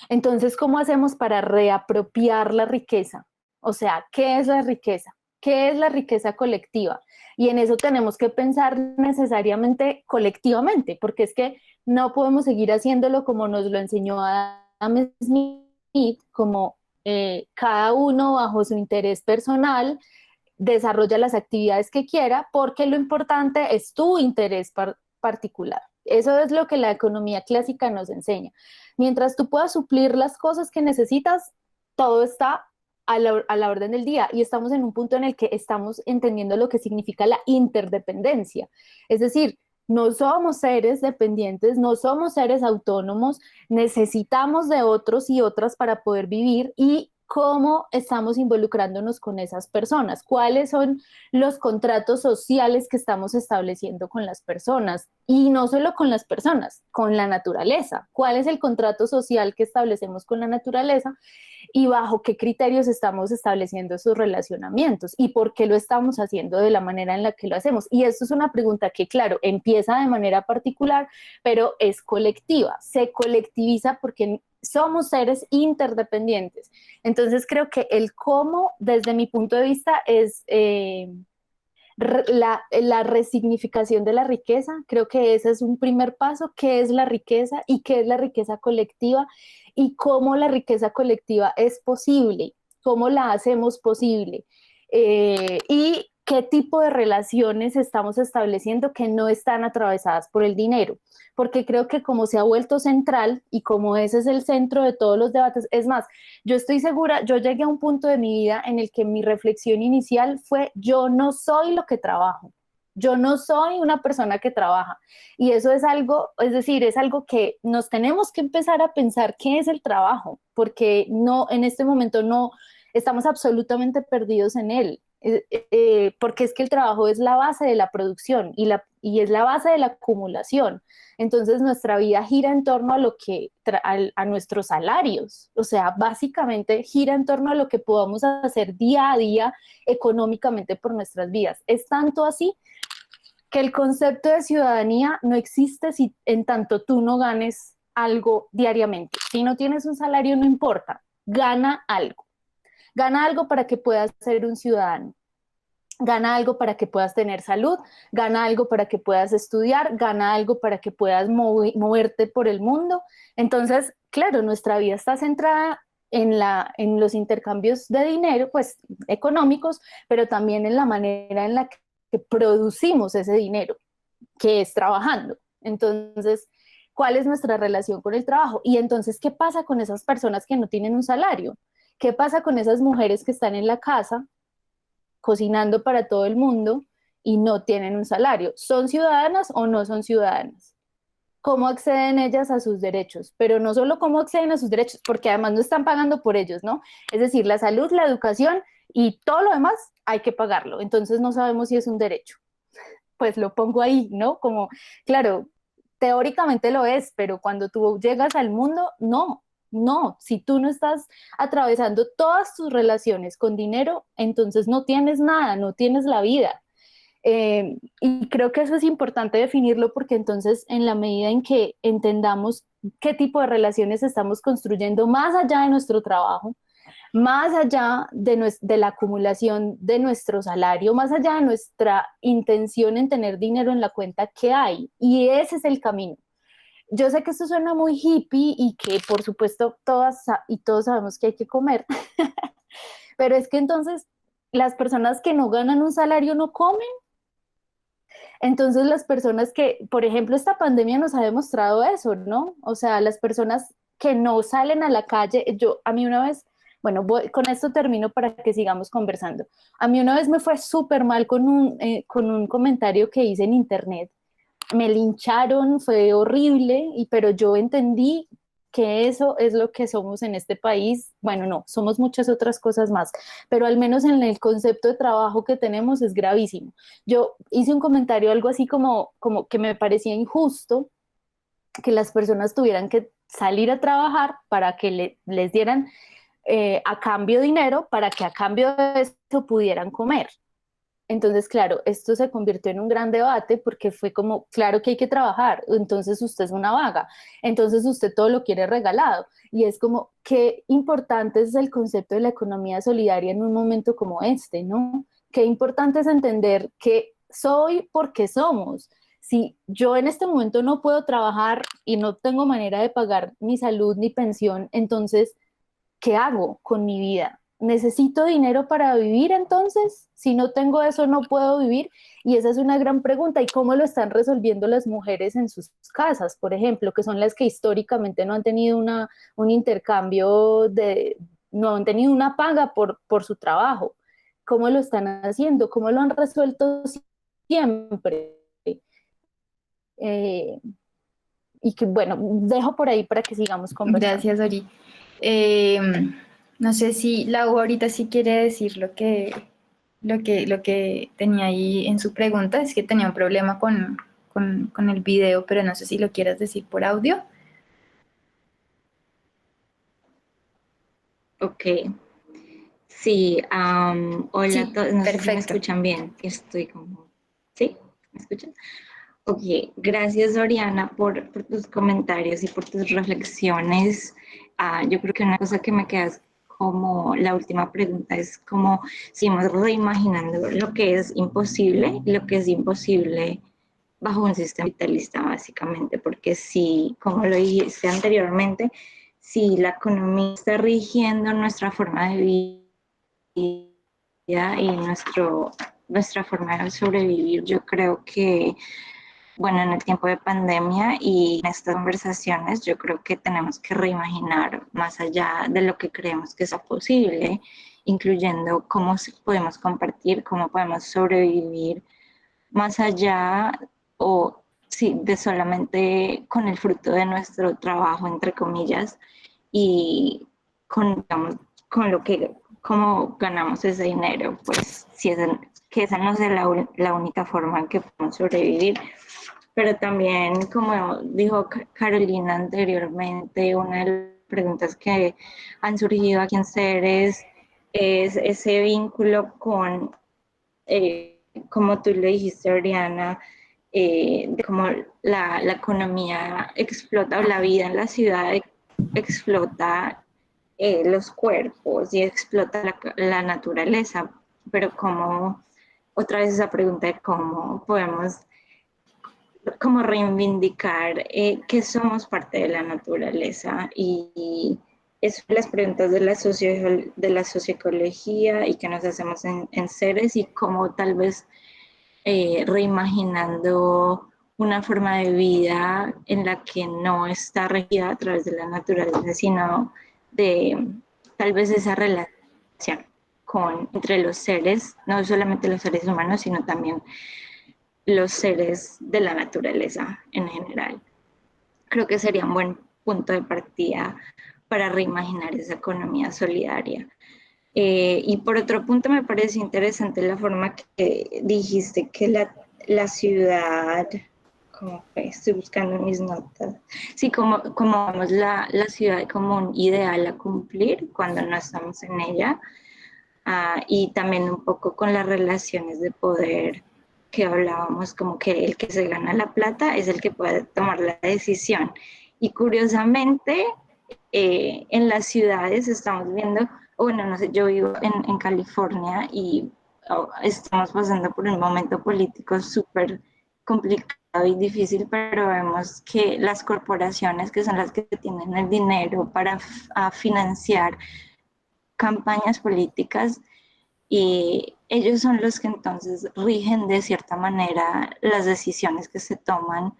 Entonces, ¿cómo hacemos para reapropiar la riqueza? O sea, ¿qué es la riqueza? ¿qué es la riqueza colectiva? Y en eso tenemos que pensar necesariamente colectivamente, porque es que no podemos seguir haciéndolo como nos lo enseñó Adam Smith, como cada uno bajo su interés personal desarrolla las actividades que quiera, porque lo importante es tu interés particular. Eso es lo que la economía clásica nos enseña. Mientras tú puedas suplir las cosas que necesitas, todo está a la orden del día, y estamos en un punto en el que estamos entendiendo lo que significa la interdependencia. Es decir, no somos seres dependientes, no somos seres autónomos, necesitamos de otros y otras para poder vivir, y cómo estamos involucrándonos con esas personas, cuáles son los contratos sociales que estamos estableciendo con las personas, y no solo con las personas, con la naturaleza. ¿Cuál es el contrato social que establecemos con la naturaleza y bajo qué criterios estamos estableciendo esos relacionamientos y por qué lo estamos haciendo de la manera en la que lo hacemos? Y esto es una pregunta que, claro, empieza de manera particular, pero es colectiva, se colectiviza porque somos seres interdependientes. Entonces creo que el cómo, desde mi punto de vista, es la resignificación de la riqueza. Creo que ese es un primer paso. ¿Qué es la riqueza y qué es la riqueza colectiva? Y cómo la riqueza colectiva es posible, cómo la hacemos posible, y qué tipo de relaciones estamos estableciendo que no están atravesadas por el dinero. Porque creo que como se ha vuelto central y como ese es el centro de todos los debates, es más, yo estoy segura, yo llegué a un punto de mi vida en el que mi reflexión inicial fue: yo no soy lo que trabajo, yo no soy una persona que trabaja. Y eso es algo, es decir, es algo que nos tenemos que empezar a pensar: ¿qué es el trabajo? Porque no, en este momento no estamos absolutamente perdidos en él. Porque es que el trabajo es la base de la producción y es la base de la acumulación. Entonces nuestra vida gira en torno a lo que a nuestros salarios, o sea, básicamente gira en torno a lo que podamos hacer día a día económicamente por nuestras vidas. Es tanto así que el concepto de ciudadanía no existe si en tanto tú no ganes algo diariamente. Si no tienes un salario, no importa, gana algo. Gana algo para que puedas ser un ciudadano. Gana algo para que puedas tener salud, gana algo para que puedas estudiar, gana algo para que puedas moverte por el mundo. Entonces, claro, nuestra vida está centrada en los intercambios de dinero, pues económicos, pero también en la manera en la que producimos ese dinero, que es trabajando. Entonces, ¿cuál es nuestra relación con el trabajo? Y entonces, ¿qué pasa con esas personas que no tienen un salario? ¿Qué pasa con esas mujeres que están en la casa cocinando para todo el mundo y no tienen un salario? ¿Son ciudadanas o no son ciudadanas? ¿Cómo acceden ellas a sus derechos? Pero no solo cómo acceden a sus derechos, porque además no están pagando por ellos, ¿no? Es decir, la salud, la educación y todo lo demás hay que pagarlo. Entonces no sabemos si es un derecho. Pues lo pongo ahí, ¿no? Como, claro, teóricamente lo es, pero cuando tú llegas al mundo, no. No, si tú no estás atravesando todas tus relaciones con dinero, entonces no tienes nada, no tienes la vida. Y creo que eso es importante definirlo, porque entonces en la medida en que entendamos qué tipo de relaciones estamos construyendo más allá de nuestro trabajo, más allá de la acumulación de nuestro salario, más allá de nuestra intención en tener dinero en la cuenta, ¿qué hay? Y ese es el camino. Yo sé que esto suena muy hippie y que por supuesto todas y todos sabemos que hay que comer, pero es que entonces las personas que no ganan un salario no comen. Entonces las personas que, por ejemplo, esta pandemia nos ha demostrado eso, ¿no? O sea, las personas que no salen a la calle, a mí una vez, bueno, con esto termino para que sigamos conversando. A mí una vez me fue súper mal con un comentario que hice en internet. Me lincharon, fue horrible, pero yo entendí que eso es lo que somos en este país. Bueno, no, somos muchas otras cosas más, pero al menos en el concepto de trabajo que tenemos es gravísimo. Yo hice un comentario algo así como que me parecía injusto que las personas tuvieran que salir a trabajar para que les dieran a cambio dinero, para que a cambio de eso pudieran comer. Entonces, claro, esto se convirtió en un gran debate porque fue como, claro que hay que trabajar, entonces usted es una vaga, entonces usted todo lo quiere regalado. Y es como, qué importante es el concepto de la economía solidaria en un momento como este, ¿no? qué importante es entender que soy porque somos. Si yo en este momento no puedo trabajar y no tengo manera de pagar mi salud ni pensión, entonces, ¿qué hago con mi vida? ¿Necesito dinero para vivir entonces? Si no tengo eso, no puedo vivir. Y esa es una gran pregunta. ¿Y cómo lo están resolviendo las mujeres en sus casas, por ejemplo, que son las que históricamente no han tenido un intercambio no han tenido una paga por su trabajo? ¿Cómo lo están haciendo? ¿Cómo lo han resuelto siempre? Eh, y que bueno, dejo por ahí para que sigamos conversando. Gracias, Ori. No sé si Lau ahorita sí quiere decir lo que tenía ahí en su pregunta. Es que tenía un problema con el video, pero no sé si lo quieras decir por audio. Ok. Sí, hola Sí, a todos, no sé si me perfecto. escuchan bien, estoy como, ¿sí? ¿Me escuchan? Ok, gracias Oriana por tus comentarios y por tus reflexiones. Yo creo que una cosa que me queda es como la última pregunta es como seguimos reimaginando lo que es imposible bajo un sistema capitalista básicamente, porque si, como lo dije anteriormente, si la economía está rigiendo nuestra forma de vida y nuestra forma de sobrevivir, yo creo que bueno, en el tiempo de pandemia y en estas conversaciones, yo creo que tenemos que reimaginar más allá de lo que creemos que sea posible, incluyendo cómo podemos compartir, cómo podemos sobrevivir más allá o sí, de solamente con el fruto de nuestro trabajo, entre comillas, y con, digamos, con lo que, cómo ganamos ese dinero, pues si es que esa no es la única forma en que podemos sobrevivir, pero también, como dijo Carolina anteriormente, una de las preguntas que han surgido aquí en Ceres es ese vínculo con, como tú le dijiste, Oriana, de cómo la economía explota o la vida en la ciudad explota los cuerpos y explota la naturaleza, pero como otra vez esa pregunta de cómo podemos como reivindicar que somos parte de la naturaleza y es las preguntas de de la socioecología y que nos hacemos en Ceres y cómo tal vez reimaginando una forma de vida en la que no está regida a través de la naturaleza, sino de tal vez esa relación entre los seres, no solamente los seres humanos, sino también los seres de la naturaleza en general. Creo que sería un buen punto de partida para reimaginar esa economía solidaria. Y por otro punto me parece interesante la forma que dijiste que la ciudad, como que estoy buscando mis notas, sí, como vemos la ciudad como un ideal a cumplir cuando no estamos en ella, y también un poco con las relaciones de poder que hablábamos, como que el que se gana la plata es el que puede tomar la decisión. Y curiosamente, en las ciudades estamos viendo, bueno, no sé, yo vivo en California y estamos pasando por un momento político súper complicado y difícil, pero vemos que las corporaciones, que son las que tienen el dinero para financiar campañas políticas, y ellos son los que entonces rigen de cierta manera las decisiones que se toman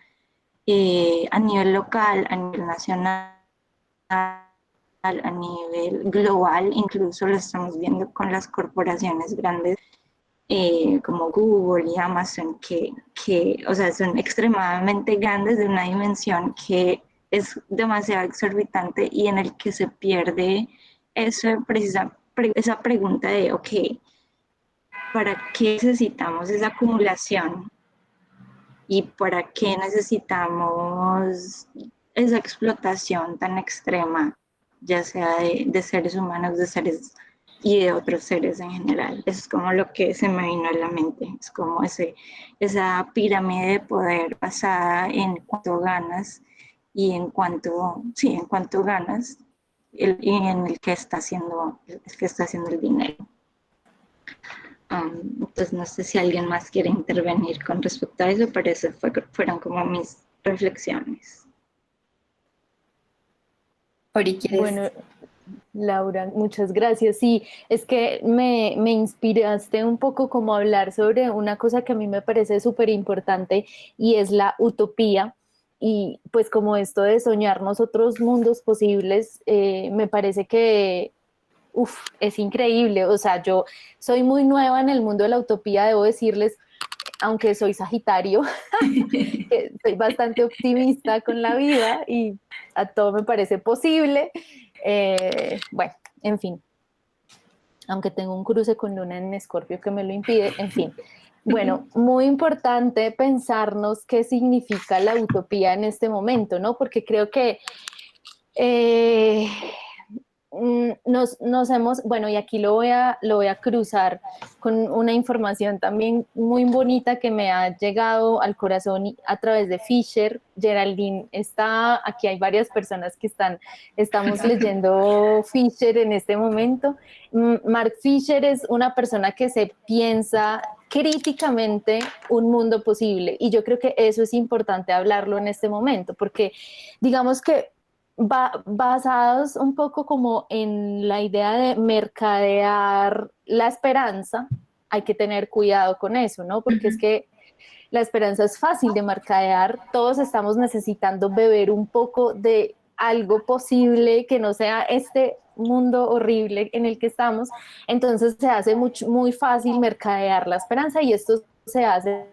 a nivel local, a nivel nacional, a nivel global, incluso lo estamos viendo con las corporaciones grandes como Google y Amazon, o sea, son extremadamente grandes de una dimensión que es demasiado exorbitante y en el que se pierde esa pregunta de, ok, ¿para qué necesitamos esa acumulación? ¿Y para qué necesitamos esa explotación tan extrema, ya sea de seres humanos, de seres y de otros seres en general? Es como lo que se me vino a la mente, es como esa pirámide de poder basada en cuánto ganas y sí, en cuánto ganas y en el que está haciendo el dinero. Entonces no sé si alguien más quiere intervenir con respecto a eso, pero eso fueron como mis reflexiones. Ori, ¿quieres? Bueno, Laura, muchas gracias. Sí, es que me inspiraste un poco como a hablar sobre una cosa que a mí me parece súper importante y es la utopía. Y pues como esto de soñarnos otros mundos posibles, me parece que es increíble. O sea, yo soy muy nueva en el mundo de la utopía, debo decirles, aunque soy Sagitario, que soy bastante optimista con la vida y a todo me parece posible. Bueno, en fin, aunque tengo un cruce con Luna en Escorpio que me lo impide, en fin. Bueno, muy importante pensarnos qué significa la utopía en este momento, ¿no? Porque creo que eh, nos hemos, bueno, y aquí lo voy a cruzar con una información también muy bonita que me ha llegado al corazón a través de Fisher. Geraldine está, aquí hay varias personas que estamos leyendo Fisher en este momento. Mark Fisher es una persona que se piensa críticamente un mundo posible y yo creo que eso es importante hablarlo en este momento porque digamos que basados un poco como en la idea de mercadear la esperanza, hay que tener cuidado con eso, ¿no? Porque es que la esperanza es fácil de mercadear, todos estamos necesitando beber un poco de algo posible que no sea este mundo horrible en el que estamos, entonces se hace muy fácil mercadear la esperanza y esto se hace,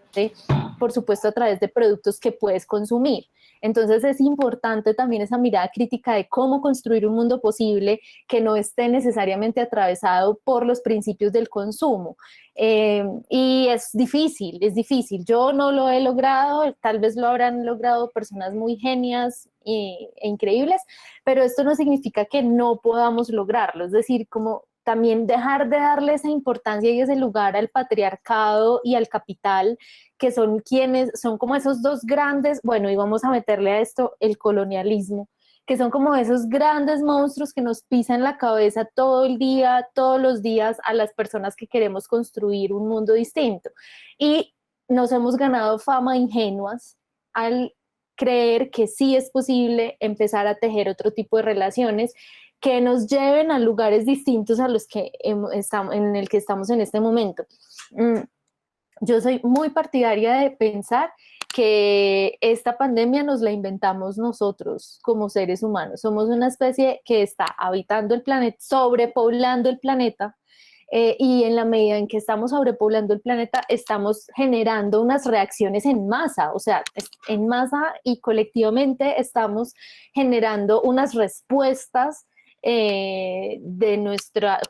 por supuesto, a través de productos que puedes consumir. Entonces es importante también esa mirada crítica de cómo construir un mundo posible que no esté necesariamente atravesado por los principios del consumo. Y es difícil, es difícil. Yo no lo he logrado, tal vez lo habrán logrado personas muy genias e increíbles, pero esto no significa que no podamos lograrlo. Es decir, como también dejar de darle esa importancia y ese lugar al patriarcado y al capital, que son quienes son como esos dos grandes, bueno, y vamos a meterle a esto el colonialismo, que son como esos grandes monstruos que nos pisan la cabeza todo el día, todos los días a las personas que queremos construir un mundo distinto. Y nos hemos ganado fama ingenuas al creer que sí es posible empezar a tejer otro tipo de relaciones que nos lleven a lugares distintos a los que en el que estamos en este momento. Yo soy muy partidaria de pensar que esta pandemia nos la inventamos nosotros como seres humanos. Somos una especie que está habitando el planeta, sobrepoblando el planeta, y en la medida en que estamos sobrepoblando el planeta, estamos generando unas reacciones en masa, o sea, en masa y colectivamente estamos generando unas respuestas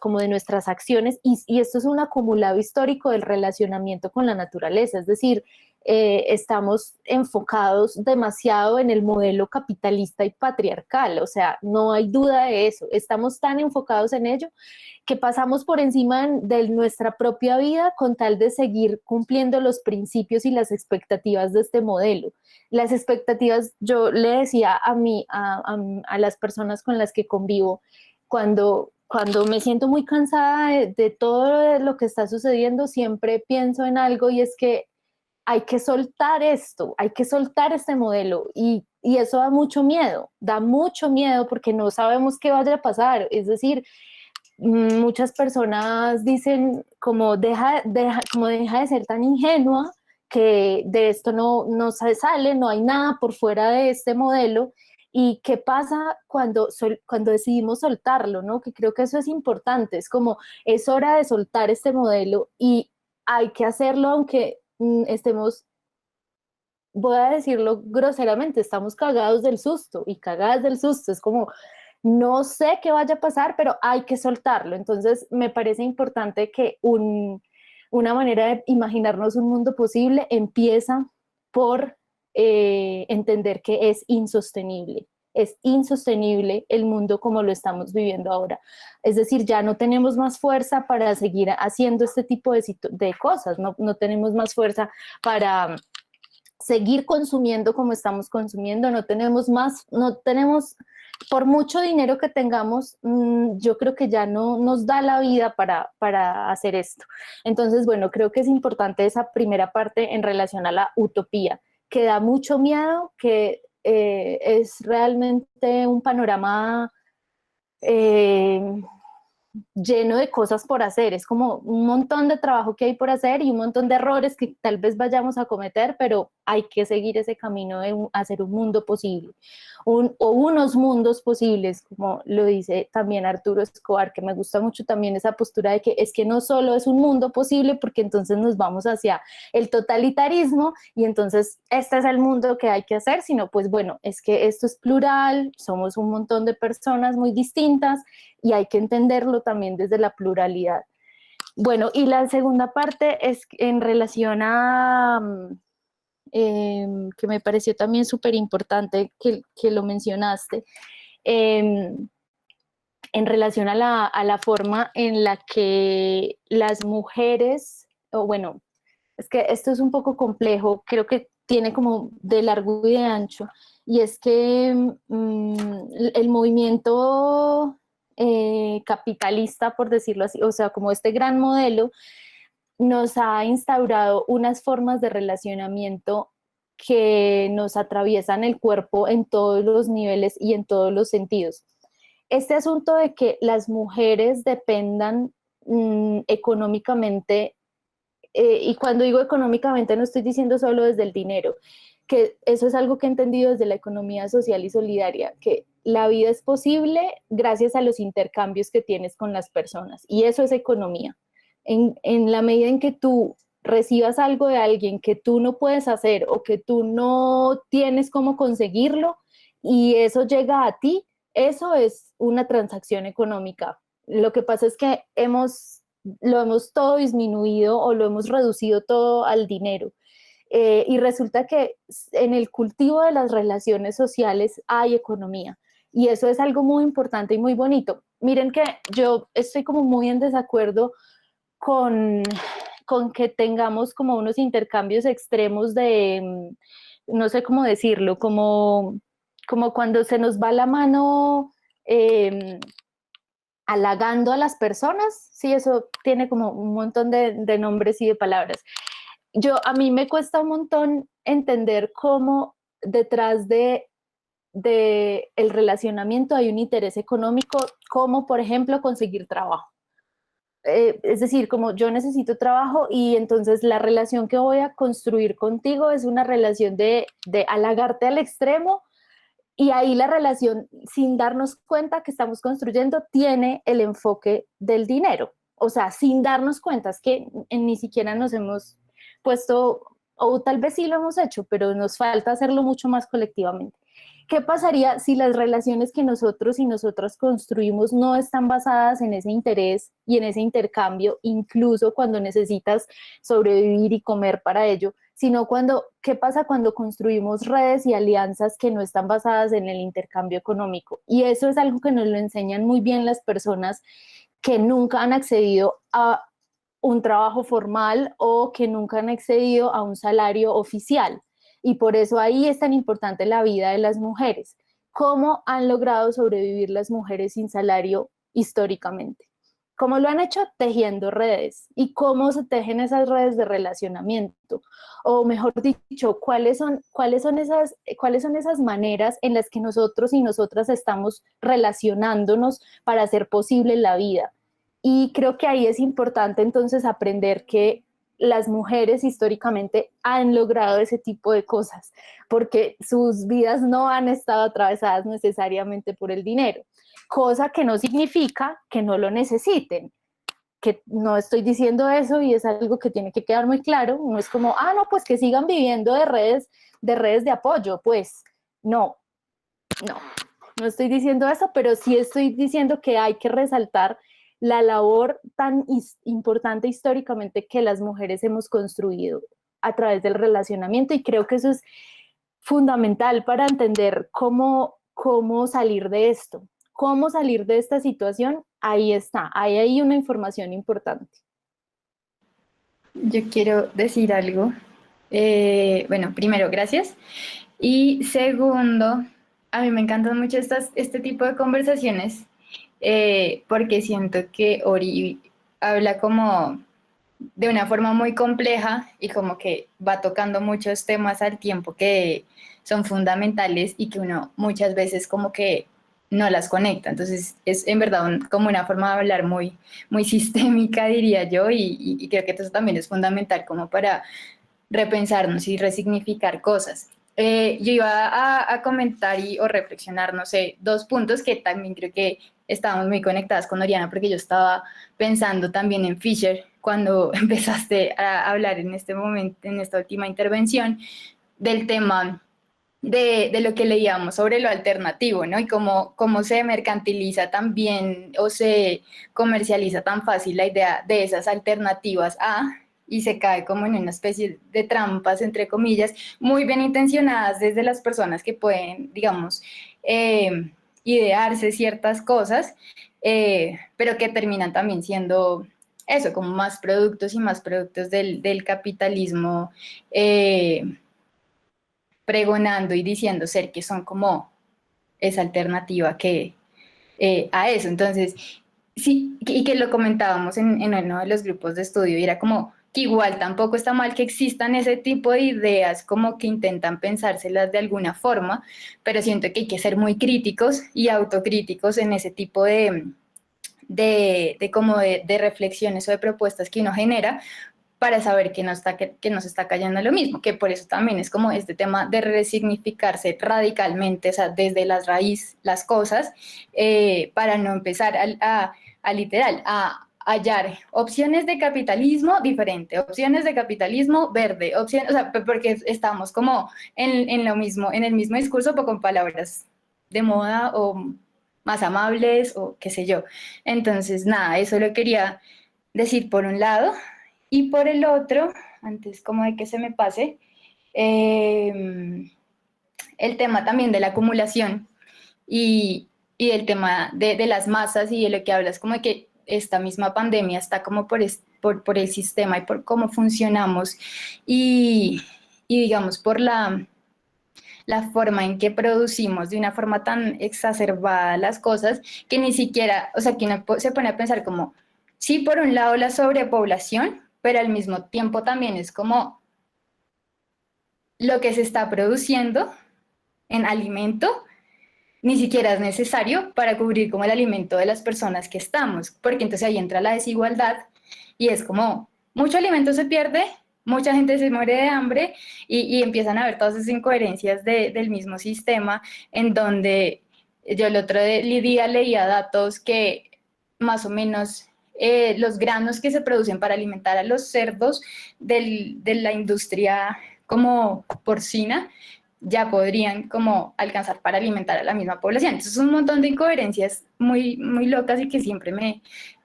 como de nuestras acciones y esto es un acumulado histórico del relacionamiento con la naturaleza, es decir, estamos enfocados demasiado en el modelo capitalista y patriarcal, o sea, no hay duda de eso, estamos tan enfocados en ello que pasamos por encima de nuestra propia vida con tal de seguir cumpliendo los principios y las expectativas de este modelo. Las expectativas, yo le decía a las personas con las que convivo, cuando me siento muy cansada de todo lo que está sucediendo, siempre pienso en algo y es que hay que soltar esto, hay que soltar este modelo y eso da mucho miedo porque no sabemos qué vaya a pasar, es decir, muchas personas dicen como deja de ser tan ingenua, que de esto no se sale, no hay nada por fuera de este modelo. ¿Y qué pasa cuando decidimos soltarlo, ¿no? Que creo que eso es importante, es como es hora de soltar este modelo y hay que hacerlo aunque estemos, voy a decirlo groseramente, estamos cagados del susto y cagadas del susto, es como no sé qué vaya a pasar, pero hay que soltarlo. Entonces, me parece importante que una manera de imaginarnos un mundo posible empieza por entender que es insostenible. Es insostenible el mundo como lo estamos viviendo ahora. Es decir, ya no tenemos más fuerza para seguir haciendo este tipo de cosas, no tenemos más fuerza para seguir consumiendo como estamos consumiendo, no tenemos más, no tenemos, por mucho dinero que tengamos, yo creo que ya no nos da la vida para hacer esto. Entonces, bueno, creo que es importante esa primera parte en relación a la utopía, que da mucho miedo, que es realmente un panorama lleno de cosas por hacer, es como un montón de trabajo que hay por hacer y un montón de errores que tal vez vayamos a cometer, pero hay que seguir ese camino de hacer un mundo posible, o unos mundos posibles, como lo dice también Arturo Escobar, que me gusta mucho también esa postura de que es que no solo es un mundo posible, porque entonces nos vamos hacia el totalitarismo y entonces este es el mundo que hay que hacer, sino pues bueno, es que esto es plural, somos un montón de personas muy distintas, y hay que entenderlo también desde la pluralidad. Bueno, y la segunda parte es en relación a, que me pareció también súper importante que lo mencionaste, en relación a la forma en la que las mujeres, o bueno, es que esto es un poco complejo, creo que tiene como de largo y de ancho, y es que el movimiento capitalista, por decirlo así, o sea, como este gran modelo, nos ha instaurado unas formas de relacionamiento que nos atraviesan el cuerpo en todos los niveles y en todos los sentidos. Este asunto de que las mujeres dependan económicamente, y cuando digo económicamente no estoy diciendo solo desde el dinero, que eso es algo que he entendido desde la economía social y solidaria, que la vida es posible gracias a los intercambios que tienes con las personas, y eso es economía. En la medida en que tú recibas algo de alguien que tú no puedes hacer o que tú no tienes cómo conseguirlo y eso llega a ti, eso es una transacción económica. Lo que pasa es que lo hemos todo disminuido o lo hemos reducido todo al dinero. Y resulta que en el cultivo de las relaciones sociales hay economía. Y eso es algo muy importante y muy bonito. Miren que yo estoy como muy en desacuerdo con, con que tengamos como unos intercambios extremos de, no sé cómo decirlo, como cuando se nos va la mano halagando a las personas, sí, eso tiene como un montón de nombres y de palabras. A mí me cuesta un montón entender cómo detrás de el relacionamiento hay un interés económico, como por ejemplo conseguir trabajo. Es decir, como yo necesito trabajo y entonces la relación que voy a construir contigo es una relación de halagarte al extremo, y ahí la relación, sin darnos cuenta que estamos construyendo, tiene el enfoque del dinero. O sea, sin darnos cuenta, es que ni siquiera nos hemos puesto, o tal vez sí lo hemos hecho, pero nos falta hacerlo mucho más colectivamente. ¿Qué pasaría si las relaciones que nosotros y nosotras construimos no están basadas en ese interés y en ese intercambio, incluso cuando necesitas sobrevivir y comer para ello, sino qué pasa cuando construimos redes y alianzas que no están basadas en el intercambio económico? Y eso es algo que nos lo enseñan muy bien las personas que nunca han accedido a un trabajo formal o que nunca han accedido a un salario oficial. Y por eso ahí es tan importante la vida de las mujeres. ¿Cómo han logrado sobrevivir las mujeres sin salario históricamente? ¿Cómo lo han hecho? Tejiendo redes. ¿Y cómo se tejen esas redes de relacionamiento? O mejor dicho, ¿cuáles son esas maneras en las que nosotros y nosotras estamos relacionándonos para hacer posible la vida? Y creo que ahí es importante entonces aprender que las mujeres históricamente han logrado ese tipo de cosas, porque sus vidas no han estado atravesadas necesariamente por el dinero, cosa que no significa que no lo necesiten, que no estoy diciendo eso y es algo que tiene que quedar muy claro. No es como, no, pues que sigan viviendo de redes de apoyo, pues no, no estoy diciendo eso, pero sí estoy diciendo que hay que resaltar la labor tan importante históricamente que las mujeres hemos construido a través del relacionamiento, y creo que eso es fundamental para entender cómo salir de esto, cómo salir de esta situación. Ahí está, ahí hay una información importante. Yo quiero decir algo Bueno, primero, gracias. Y segundo, a mí me encantan mucho este tipo de conversaciones porque siento que Ori habla como de una forma muy compleja y como que va tocando muchos temas al tiempo que son fundamentales y que uno muchas veces como que no las conecta. Entonces es en verdad como una forma de hablar muy, muy sistémica, diría yo, y creo que eso también es fundamental como para repensarnos y resignificar cosas. Yo iba a comentar o reflexionar, no sé, dos puntos que también creo que estábamos muy conectadas con Oriana, porque yo estaba pensando también en Fisher cuando empezaste a hablar en este momento, en esta última intervención, del tema de lo que leíamos sobre lo alternativo, ¿no? Y cómo se mercantiliza también o se comercializa tan fácil la idea de esas alternativas a y se cae como en una especie de trampas, entre comillas, muy bien intencionadas desde las personas que pueden, digamos, idearse ciertas cosas, pero que terminan también siendo eso, como más productos y más productos del capitalismo pregonando y diciendo ser que son como esa alternativa que a eso. Entonces, sí, y que lo comentábamos en uno de los grupos de estudio, y era como que igual tampoco está mal que existan ese tipo de ideas como que intentan pensárselas de alguna forma, pero siento que hay que ser muy críticos y autocríticos en ese tipo como de reflexiones o de propuestas que uno genera, para saber que nos está cayendo lo mismo, que por eso también es como este tema de resignificarse radicalmente, o sea, desde las raíces, las cosas, para no empezar a literal, a hallar opciones de capitalismo diferente, opciones de capitalismo verde, opciones, o sea, porque estamos como en lo mismo, en el mismo discurso, pero con palabras de moda o más amables o qué sé yo. Entonces, nada, eso lo quería decir por un lado. Y por el otro, antes como de que se me pase, el tema también de la acumulación y el tema de las masas y de lo que hablas, como de que esta misma pandemia está como por el sistema y por cómo funcionamos y digamos por la forma en que producimos de una forma tan exacerbada las cosas que ni siquiera, o sea, que uno se pone a pensar como, sí, por un lado la sobrepoblación, pero al mismo tiempo también es como lo que se está produciendo en alimento ni siquiera es necesario para cubrir como el alimento de las personas que estamos, porque entonces ahí entra la desigualdad y es como mucho alimento se pierde, mucha gente se muere de hambre y empiezan a haber todas esas incoherencias del mismo sistema en donde yo el otro día leía datos que más o menos los granos que se producen para alimentar a los cerdos de la industria como porcina ya podrían como alcanzar para alimentar a la misma población. Entonces, un montón de incoherencias muy, muy locas y que siempre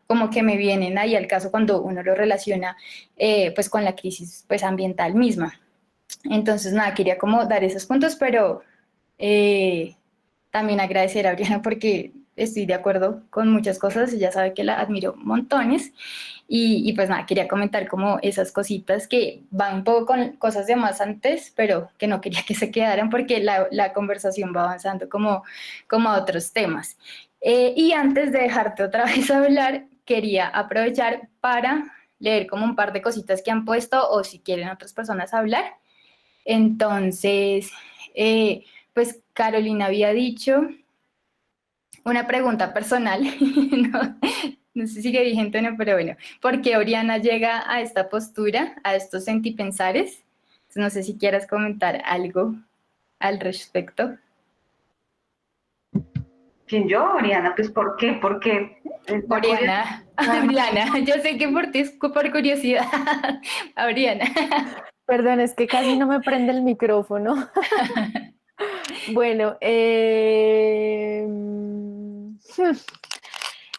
como que me vienen ahí al caso cuando uno lo relaciona pues con la crisis pues ambiental misma. Entonces, nada, quería como dar esos puntos, pero también agradecer a Briana porque estoy de acuerdo con muchas cosas, ella sabe que la admiro montones pues nada, quería comentar como esas cositas que van un poco con cosas de más antes, pero que no quería que se quedaran porque la conversación va avanzando como a otros temas. Y antes de dejarte otra vez hablar, quería aprovechar para leer como un par de cositas que han puesto o si quieren otras personas hablar. Entonces, pues Carolina había dicho una pregunta personal, no, no sé si sigue vigente o no, pero bueno, ¿por qué Oriana llega a esta postura, a estos sentipensares? Entonces, no sé si quieras comentar algo al respecto. ¿Quién yo, Oriana? Pues ¿por qué? Porque Oriana, Oriana, yo sé que por ti es por curiosidad. Oriana. Perdón, es que casi no me prende el micrófono. Bueno,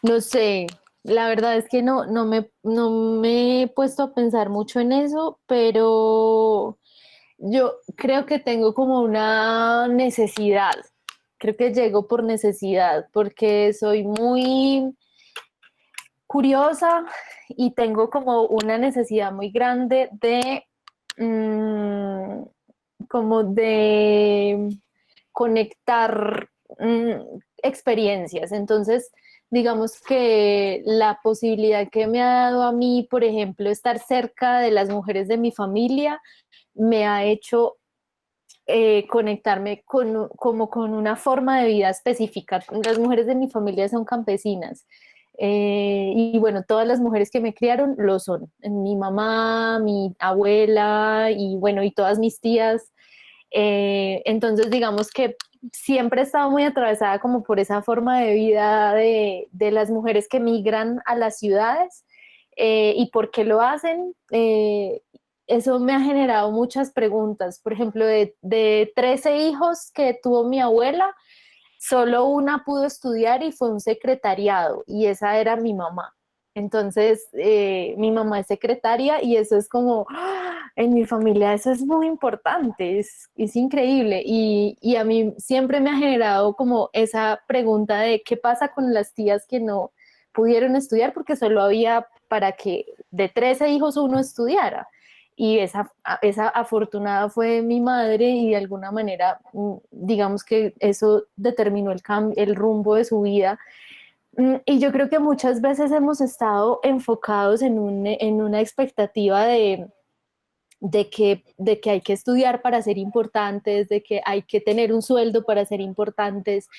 no sé, la verdad es que no me he puesto a pensar mucho en eso, pero yo creo que tengo como una necesidad, creo que llego por necesidad, porque soy muy curiosa y tengo como una necesidad muy grande de mm, como de conectar experiencias. Entonces, digamos que la posibilidad que me ha dado a mí, por ejemplo, estar cerca de las mujeres de mi familia, me ha hecho conectarme como con una forma de vida específica. Las mujeres de mi familia son campesinas. Y bueno, todas las mujeres que me criaron lo son. Mi mamá, mi abuela y bueno, y todas mis tías. Entonces, digamos que siempre he estado muy atravesada como por esa forma de vida de las mujeres que migran a las ciudades y por qué lo hacen. Eso me ha generado muchas preguntas. Por ejemplo, de 13 hijos que tuvo mi abuela, solo una pudo estudiar y fue un secretariado, y esa era mi mamá. Entonces, mi mamá es secretaria y eso es como, ¡ah! En mi familia eso es muy importante, es increíble. Y a mí siempre me ha generado como esa pregunta de qué pasa con las tías que no pudieron estudiar porque solo había para que de 13 hijos uno estudiara. Y esa afortunada fue mi madre y de alguna manera, digamos que eso determinó el rumbo de su vida. Y yo creo que muchas veces hemos estado enfocados en una expectativa de que hay que estudiar para ser importantes, de que hay que tener un sueldo para ser importantes.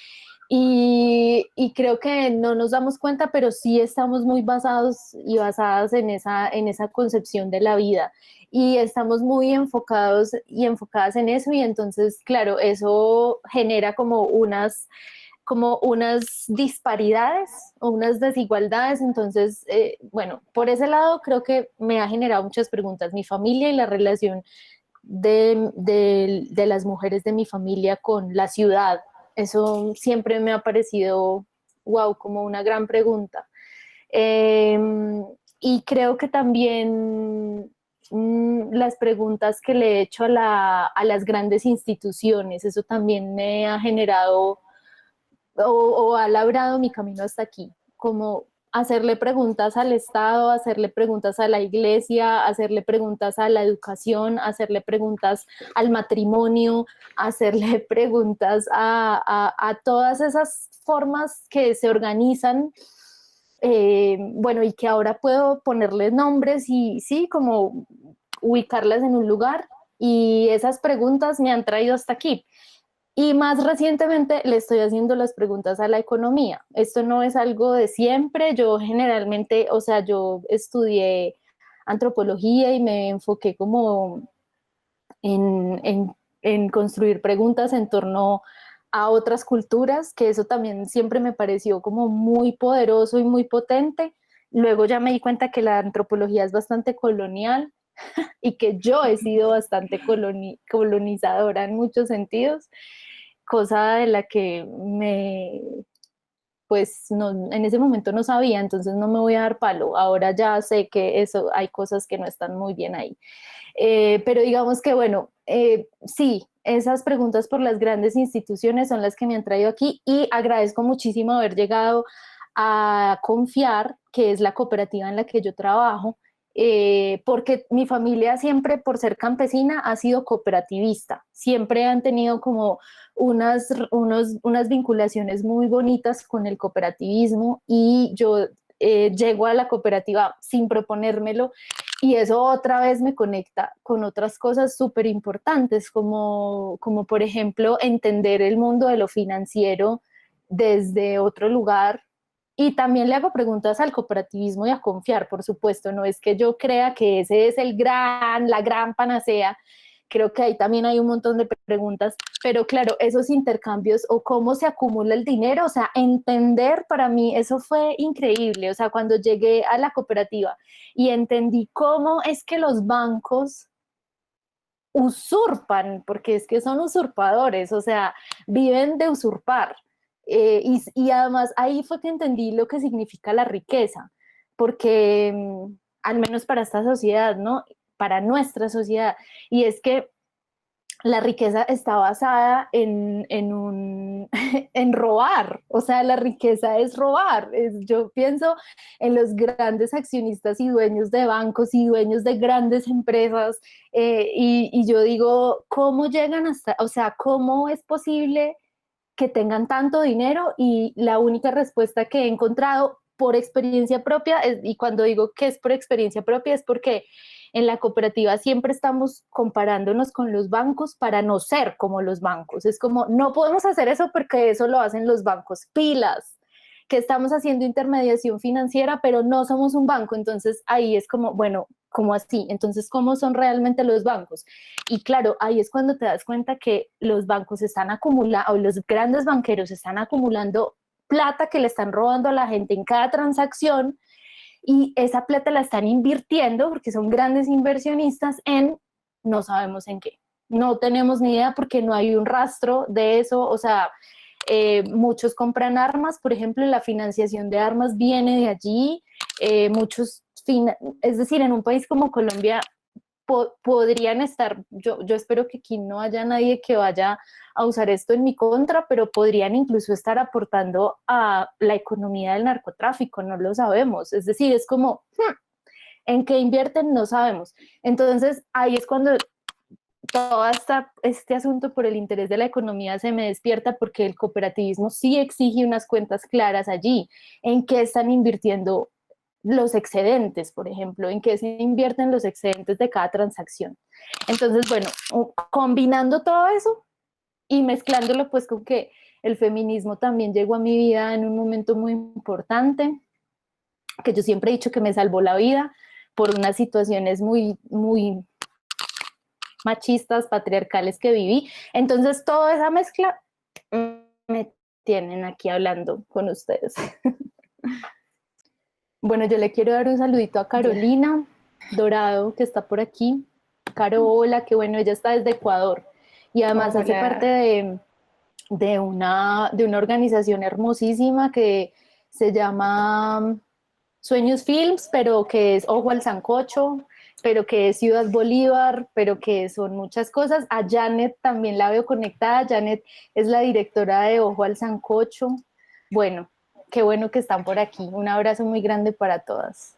Y creo que no nos damos cuenta, pero sí estamos muy basados y basadas en esa concepción de la vida. Y estamos muy enfocados y enfocadas en eso. Y entonces, claro, eso genera como unas disparidades o unas desigualdades. Entonces, bueno, por ese lado creo que me ha generado muchas preguntas. Mi familia y la relación de las mujeres de mi familia con la ciudad. Eso siempre me ha parecido, wow, como una gran pregunta. Eh, y creo que también las preguntas que le he hecho a las grandes instituciones, eso también me ha generado o ha labrado mi camino hasta aquí, como hacerle preguntas al Estado, hacerle preguntas a la iglesia, hacerle preguntas a la educación, hacerle preguntas al matrimonio, hacerle preguntas a todas esas formas que se organizan, bueno, y que ahora puedo ponerles nombres y sí, como ubicarlas en un lugar, y esas preguntas me han traído hasta aquí. Y más recientemente le estoy haciendo las preguntas a la economía. Esto no es algo de siempre. Yo generalmente, o sea, yo estudié antropología y me enfoqué como en construir preguntas en torno a otras culturas, que eso también siempre me pareció como muy poderoso y muy potente. Luego ya me di cuenta que la antropología es bastante colonial y que yo he sido bastante colonizadora en muchos sentidos, cosa de la que pues no, en ese momento no sabía, entonces no me voy a dar palo. Ahora ya sé que eso, hay cosas que no están muy bien ahí. Pero digamos que, bueno, sí, esas preguntas por las grandes instituciones son las que me han traído aquí, y agradezco muchísimo haber llegado a Confiar, que es la cooperativa en la que yo trabajo, porque mi familia siempre, por ser campesina, ha sido cooperativista. Siempre han tenido como unas vinculaciones muy bonitas con el cooperativismo, y yo llego a la cooperativa sin proponérmelo, y eso otra vez me conecta con otras cosas súper importantes, como por ejemplo entender el mundo de lo financiero desde otro lugar. Y también le hago preguntas al cooperativismo y a Confiar, por supuesto. No es que yo crea que ese es la gran panacea. Creo que ahí también hay un montón de preguntas, pero claro, esos intercambios o cómo se acumula el dinero, o sea, entender, para mí eso fue increíble. O sea, cuando llegué a la cooperativa y entendí cómo es que los bancos usurpan, porque es que son usurpadores, o sea, viven de usurpar. Y además ahí fue que entendí lo que significa la riqueza, porque al menos para esta sociedad, ¿no? Para nuestra sociedad. Y es que la riqueza está basada en robar, o sea, la riqueza es robar. Yo pienso en los grandes accionistas y dueños de bancos y dueños de grandes empresas, y yo digo, ¿cómo llegan hasta, o sea, cómo es posible que tengan tanto dinero? Y la única respuesta que he encontrado por experiencia propia, y cuando digo que es por experiencia propia, es porque en la cooperativa siempre estamos comparándonos con los bancos para no ser como los bancos. Es como, no podemos hacer eso porque eso lo hacen los bancos. Pilas, que estamos haciendo intermediación financiera, pero no somos un banco. Entonces ahí es como, bueno, ¿cómo así? Entonces, ¿cómo son realmente los bancos? Y claro, ahí es cuando te das cuenta que los bancos están acumulando, o los grandes banqueros están acumulando plata que le están robando a la gente en cada transacción, y esa plata la están invirtiendo porque son grandes inversionistas en no sabemos en qué. No tenemos ni idea porque no hay un rastro de eso. O sea, muchos compran armas, por ejemplo, la financiación de armas viene de allí. Es decir, en un país como Colombia podrían estar, yo espero que aquí no haya nadie que vaya a usar esto en mi contra, pero podrían incluso estar aportando a la economía del narcotráfico, no lo sabemos. Es decir, es como, ¿en qué invierten? No sabemos. Entonces, ahí es cuando todo este asunto por el interés de la economía se me despierta, porque el cooperativismo sí exige unas cuentas claras allí, en qué están invirtiendo los excedentes, por ejemplo, en qué se invierten los excedentes de cada transacción. Entonces, bueno, combinando todo eso y mezclándolo pues con que el feminismo también llegó a mi vida en un momento muy importante, que yo siempre he dicho que me salvó la vida por unas situaciones muy, muy machistas, patriarcales que viví. Entonces, toda esa mezcla me tienen aquí hablando con ustedes. Bueno, yo le quiero dar un saludito a Carolina Dorado, que está por aquí. Caro, hola, qué bueno, ella está desde Ecuador y además hace Hola. parte de una organización hermosísima que se llama Sueños Films, pero que es Ojo al Sancocho, pero que es Ciudad Bolívar, pero que son muchas cosas. A Janet también la veo conectada. Janet es la directora de Ojo al Sancocho. Bueno, qué bueno que están por aquí. Un abrazo muy grande para todas.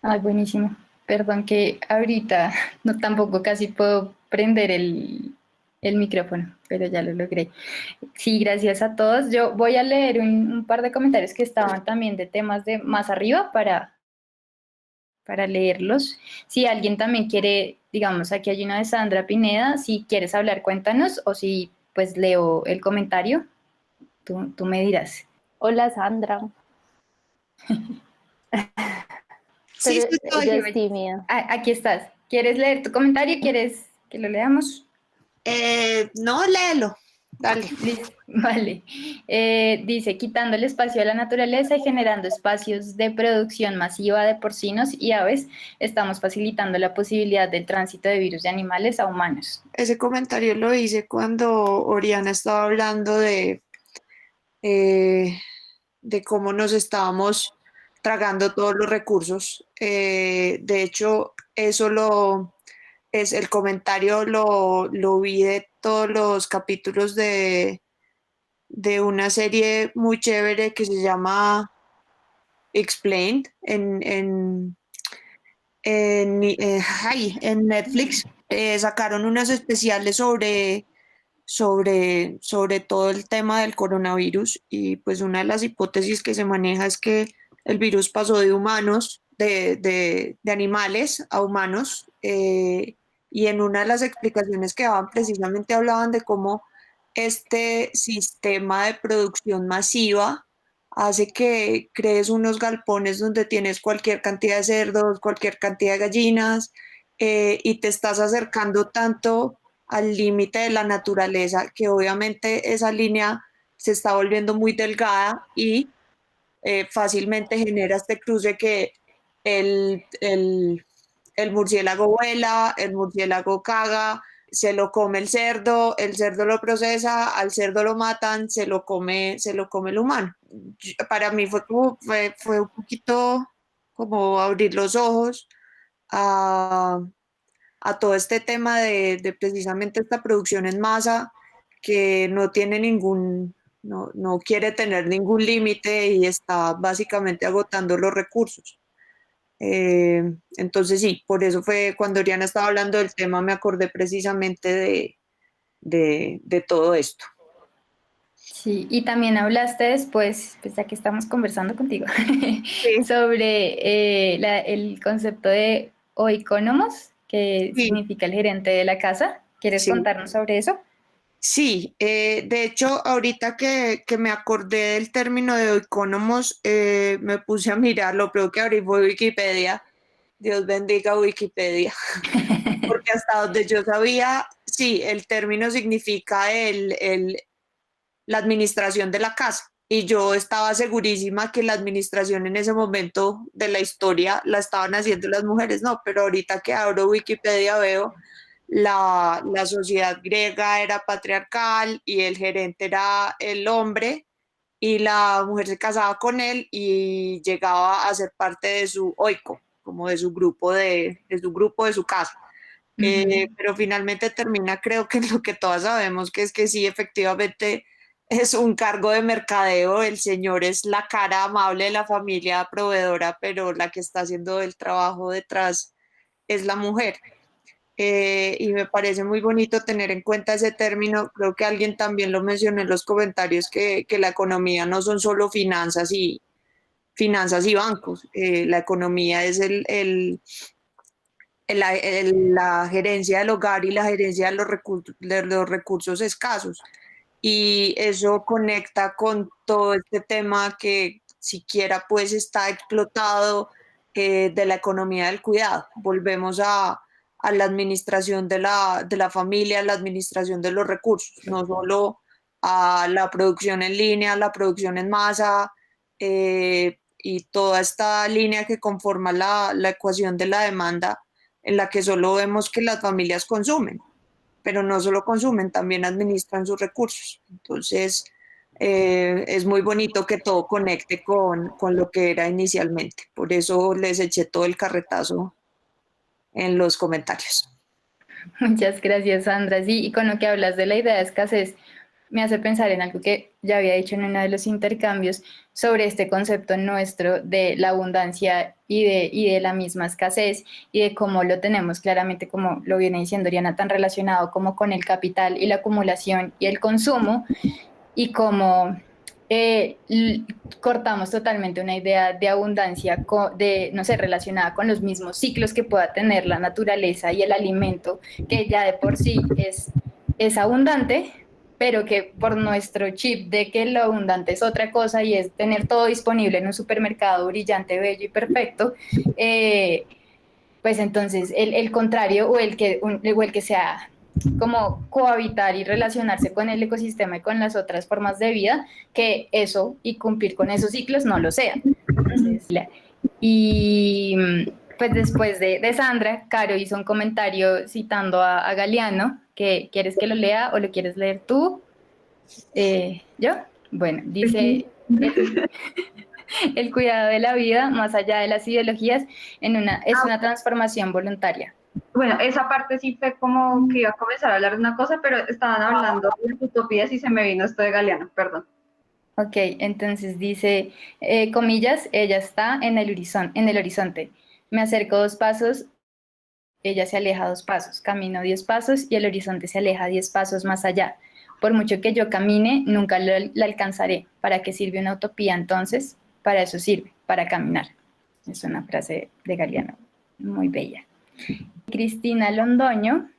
Ay, buenísimo. Perdón que ahorita no tampoco casi puedo prender el micrófono, pero ya lo logré. Sí, gracias a todos. Yo voy a leer un par de comentarios que estaban también de temas de más arriba para leerlos. Si alguien también quiere, digamos, aquí hay una de Sandra Pineda, si quieres hablar, cuéntanos, o si pues leo el comentario, tú me dirás. Hola, Sandra. Sí, Pero sí ella estoy. es tímida. Aquí estás. ¿Quieres leer tu comentario? ¿Quieres que lo leamos? No, léelo. Dale. Listo, vale. Dice, quitando el espacio a la naturaleza y generando espacios de producción masiva de porcinos y aves, estamos facilitando la posibilidad del tránsito de virus de animales a humanos. Ese comentario lo hice cuando Oriana estaba hablando eh, de cómo nos estábamos tragando todos los recursos. De hecho, es el comentario lo vi de todos los capítulos de una serie muy chévere que se llama Explained en Netflix. Sacaron unas especiales sobre todo el tema del coronavirus, y pues una de las hipótesis que se maneja es que el virus pasó de humanos, de animales a humanos, y en una de las explicaciones que daban precisamente hablaban de cómo este sistema de producción masiva hace que crees unos galpones donde tienes cualquier cantidad de cerdos, cualquier cantidad de gallinas, y te estás acercando tanto al límite de la naturaleza que obviamente esa línea se está volviendo muy delgada y fácilmente genera este cruce que el, el, el murciélago vuela, el murciélago caga, se lo come el cerdo lo procesa, al cerdo lo matan, se lo come el humano. Para mí fue un poquito como abrir los ojos a, a todo este tema de precisamente esta producción en masa que no tiene no quiere tener ningún límite y está básicamente agotando los recursos. Entonces sí, por eso fue cuando Oriana estaba hablando del tema, me acordé precisamente de todo esto. Sí, y también hablaste después, pues ya que estamos conversando contigo, Sí. sobre el concepto de oikónomos, que Sí, significa el gerente de la casa. ¿Quieres sí. contarnos sobre eso? Sí, de hecho, ahorita que me acordé del término de oikónomos, me puse a mirarlo, creo que abrí fue Wikipedia. Dios bendiga Wikipedia, porque hasta donde yo sabía, sí, el término significa la administración de la casa. Y yo estaba segurísima que la administración en ese momento de la historia la estaban haciendo las mujeres, no, pero ahorita que abro Wikipedia veo la sociedad griega era patriarcal y el gerente era el hombre y la mujer se casaba con él y llegaba a ser parte de su oiko, como de su grupo de su casa. Pero finalmente termina, creo que en lo que todas sabemos, que es que sí, efectivamente es un cargo de mercadeo, el señor es la cara amable de la familia proveedora, pero la que está haciendo el trabajo detrás es la mujer. Y me parece muy bonito tener en cuenta ese término. Creo que alguien también lo mencionó en los comentarios, que la economía no son solo finanzas y bancos. La economía es la gerencia del hogar y la gerencia de los recursos escasos. Y eso conecta con todo este tema que siquiera pues está explotado, de la economía del cuidado. Volvemos a la administración de la familia, a la administración de los recursos, no solo a la producción en línea, la producción en masa, y toda esta línea que conforma la ecuación de la demanda, en la que solo vemos que las familias consumen, pero no solo consumen, también administran sus recursos. Entonces, es muy bonito que todo conecte con lo que era inicialmente. Por eso les eché todo el carretazo en los comentarios. Muchas gracias, Sandra. Sí, y con lo que hablas de la idea de escasez, me hace pensar en algo que ya había dicho en uno de los intercambios sobre este concepto nuestro de la abundancia y de la misma escasez y de cómo lo tenemos claramente, como lo viene diciendo Oriana, tan relacionado como con el capital y la acumulación y el consumo, y cómo cortamos totalmente una idea de abundancia no sé, relacionada con los mismos ciclos que pueda tener la naturaleza y el alimento, que ya de por sí es abundante, pero que por nuestro chip de que lo abundante es otra cosa y es tener todo disponible en un supermercado brillante, bello y perfecto, pues entonces el contrario o el que sea como cohabitar y relacionarse con el ecosistema y con las otras formas de vida, que eso y cumplir con esos ciclos no lo sean. Entonces, y pues después de Sandra, Caro hizo un comentario citando a Galeano, que ¿quieres que lo lea o lo quieres leer tú? ¿Yo? Bueno, dice... El cuidado de la vida, más allá de las ideologías, es una transformación voluntaria. Bueno, esa parte sí fue como que iba a comenzar a hablar de una cosa, pero estaban hablando de las utopías y se me vino esto de Galeano, perdón. Ok, entonces dice, comillas, ella está en el horizonte. Me acerco 2 pasos, ella se aleja 2 pasos. Camino 10 pasos y el horizonte se aleja 10 pasos más allá. Por mucho que yo camine, nunca la alcanzaré. ¿Para qué sirve una utopía entonces? Para eso sirve, para caminar. Es una frase de Galeano, muy bella. Cristina Londoño,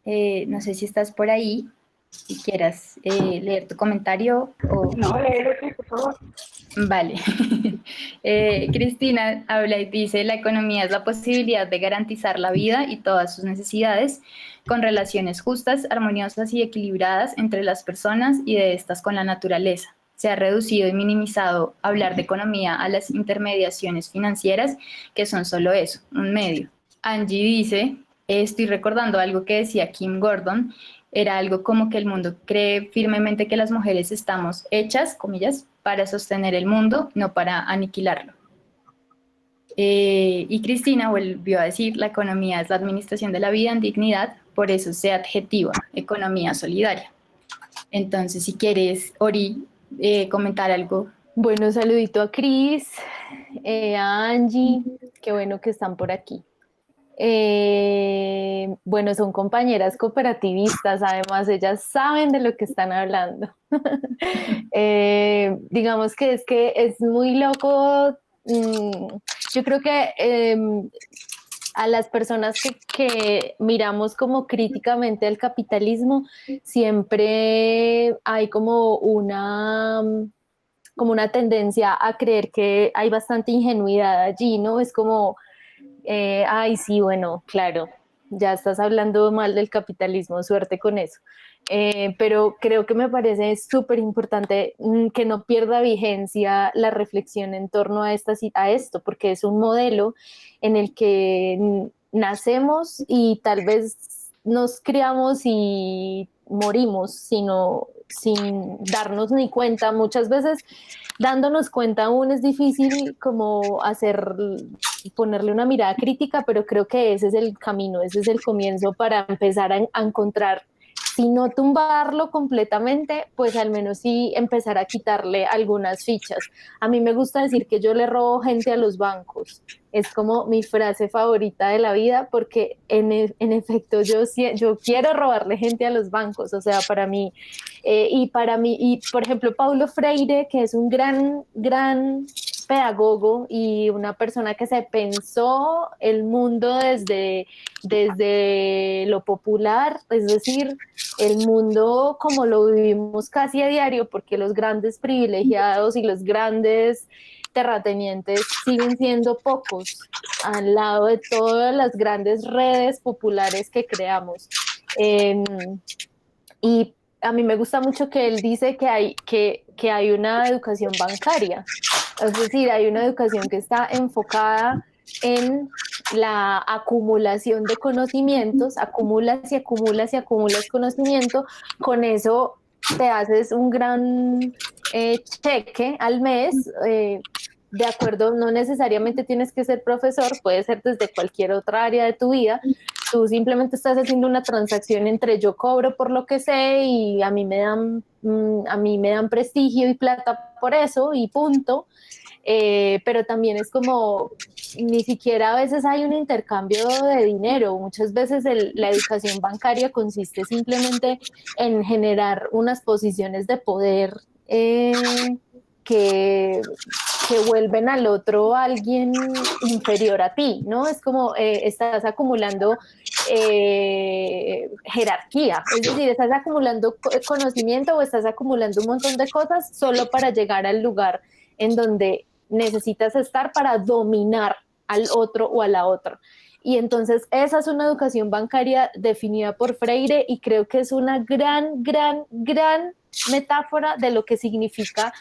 no sé si estás por ahí, si quieras leer tu comentario. No, léelo, por favor. Vale. Cristina habla y dice, la economía es la posibilidad de garantizar la vida y todas sus necesidades con relaciones justas, armoniosas y equilibradas entre las personas y de estas con la naturaleza. Se ha reducido y minimizado hablar de economía a las intermediaciones financieras, que son solo eso, un medio. Angie dice, estoy recordando algo que decía Kim Gordon, era algo como que el mundo cree firmemente que las mujeres estamos hechas, comillas, para sostener el mundo, no para aniquilarlo. Y Cristina volvió a decir, la economía es la administración de la vida en dignidad, por eso se adjetiva economía solidaria. Entonces, si quieres, Ori, comentar algo. Bueno, saludito a Cris, a Angie, qué bueno que están por aquí. Bueno, son compañeras cooperativistas, además ellas saben de lo que están hablando. Digamos que es muy loco. Yo creo que a las personas que miramos como críticamente el capitalismo, siempre hay como una tendencia a creer que hay bastante ingenuidad allí, ¿no? Es como, ay, sí, bueno, claro, ya estás hablando mal del capitalismo, suerte con eso. Pero creo que me parece súper importante que no pierda vigencia la reflexión en torno a esto, porque es un modelo en el que nacemos y tal vez nos criamos y morimos sin darnos ni cuenta. Muchas veces dándonos cuenta aún es difícil como ponerle una mirada crítica, pero creo que ese es el camino, ese es el comienzo para empezar a encontrar, si no tumbarlo completamente, pues al menos sí empezar a quitarle algunas fichas. A mí me gusta decir que yo le robo gente a los bancos. Es como mi frase favorita de la vida, porque en efecto yo quiero robarle gente a los bancos. O sea, para mí, y por ejemplo, Paulo Freire, que es un gran pedagogo y una persona que se pensó el mundo desde lo popular, es decir, el mundo como lo vivimos casi a diario, porque los grandes privilegiados y los grandes terratenientes siguen siendo pocos al lado de todas las grandes redes populares que creamos. Y a mí me gusta mucho que él dice que hay una educación bancaria, es decir, hay una educación que está enfocada en la acumulación de conocimientos, acumulas y acumulas y acumulas conocimiento, con eso te haces un gran cheque al mes, de acuerdo, no necesariamente tienes que ser profesor, puede ser desde cualquier otra área de tu vida. Tú simplemente estás haciendo una transacción entre yo cobro por lo que sé y a mí me dan prestigio y plata por eso y punto. Pero también es como, ni siquiera a veces hay un intercambio de dinero. Muchas veces la educación bancaria consiste simplemente en generar unas posiciones de poder que vuelven al otro alguien inferior a ti, ¿no? Es como estás acumulando jerarquía, es decir, estás acumulando conocimiento o estás acumulando un montón de cosas solo para llegar al lugar en donde necesitas estar para dominar al otro o a la otra. Y entonces esa es una educación bancaria definida por Freire y creo que es una gran metáfora de lo que significa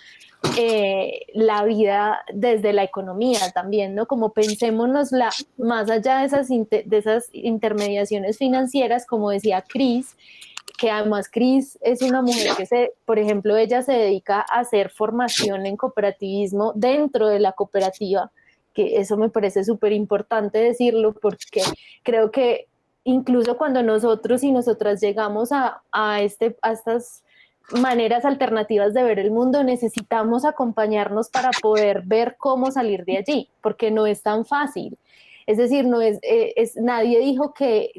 la vida desde la economía también, ¿no? Como pensémonosla más allá de esas intermediaciones financieras, como decía Cris, que además Cris es una mujer que por ejemplo, ella se dedica a hacer formación en cooperativismo dentro de la cooperativa, que eso me parece súper importante decirlo, porque creo que incluso cuando nosotros y nosotras llegamos a estas maneras alternativas de ver el mundo, necesitamos acompañarnos para poder ver cómo salir de allí, porque no es tan fácil. Es decir, nadie dijo que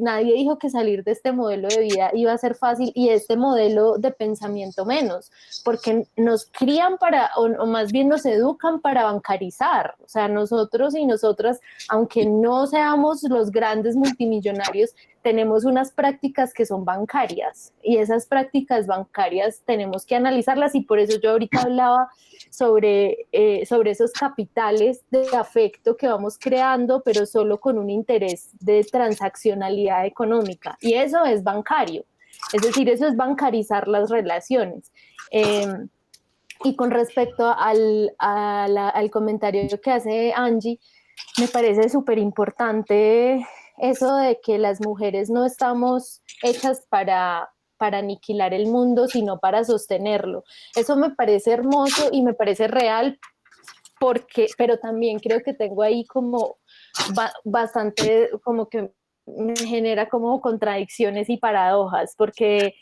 salir de este modelo de vida iba a ser fácil y este modelo de pensamiento menos, porque nos crían o más bien nos educan para bancarizar. O sea, nosotros y nosotras, aunque no seamos los grandes multimillonarios, tenemos unas prácticas que son bancarias y esas prácticas bancarias tenemos que analizarlas y por eso yo ahorita hablaba sobre esos capitales de afecto que vamos creando, pero solo con un interés de transaccionalidad económica y eso es bancario, es decir, eso es bancarizar las relaciones. Y con respecto al comentario que hace Angie, me parece súper importante eso de que las mujeres no estamos hechas para aniquilar el mundo, sino para sostenerlo. Eso me parece hermoso y me parece real porque, pero también creo que tengo ahí como bastante, como que me genera como contradicciones y paradojas, porque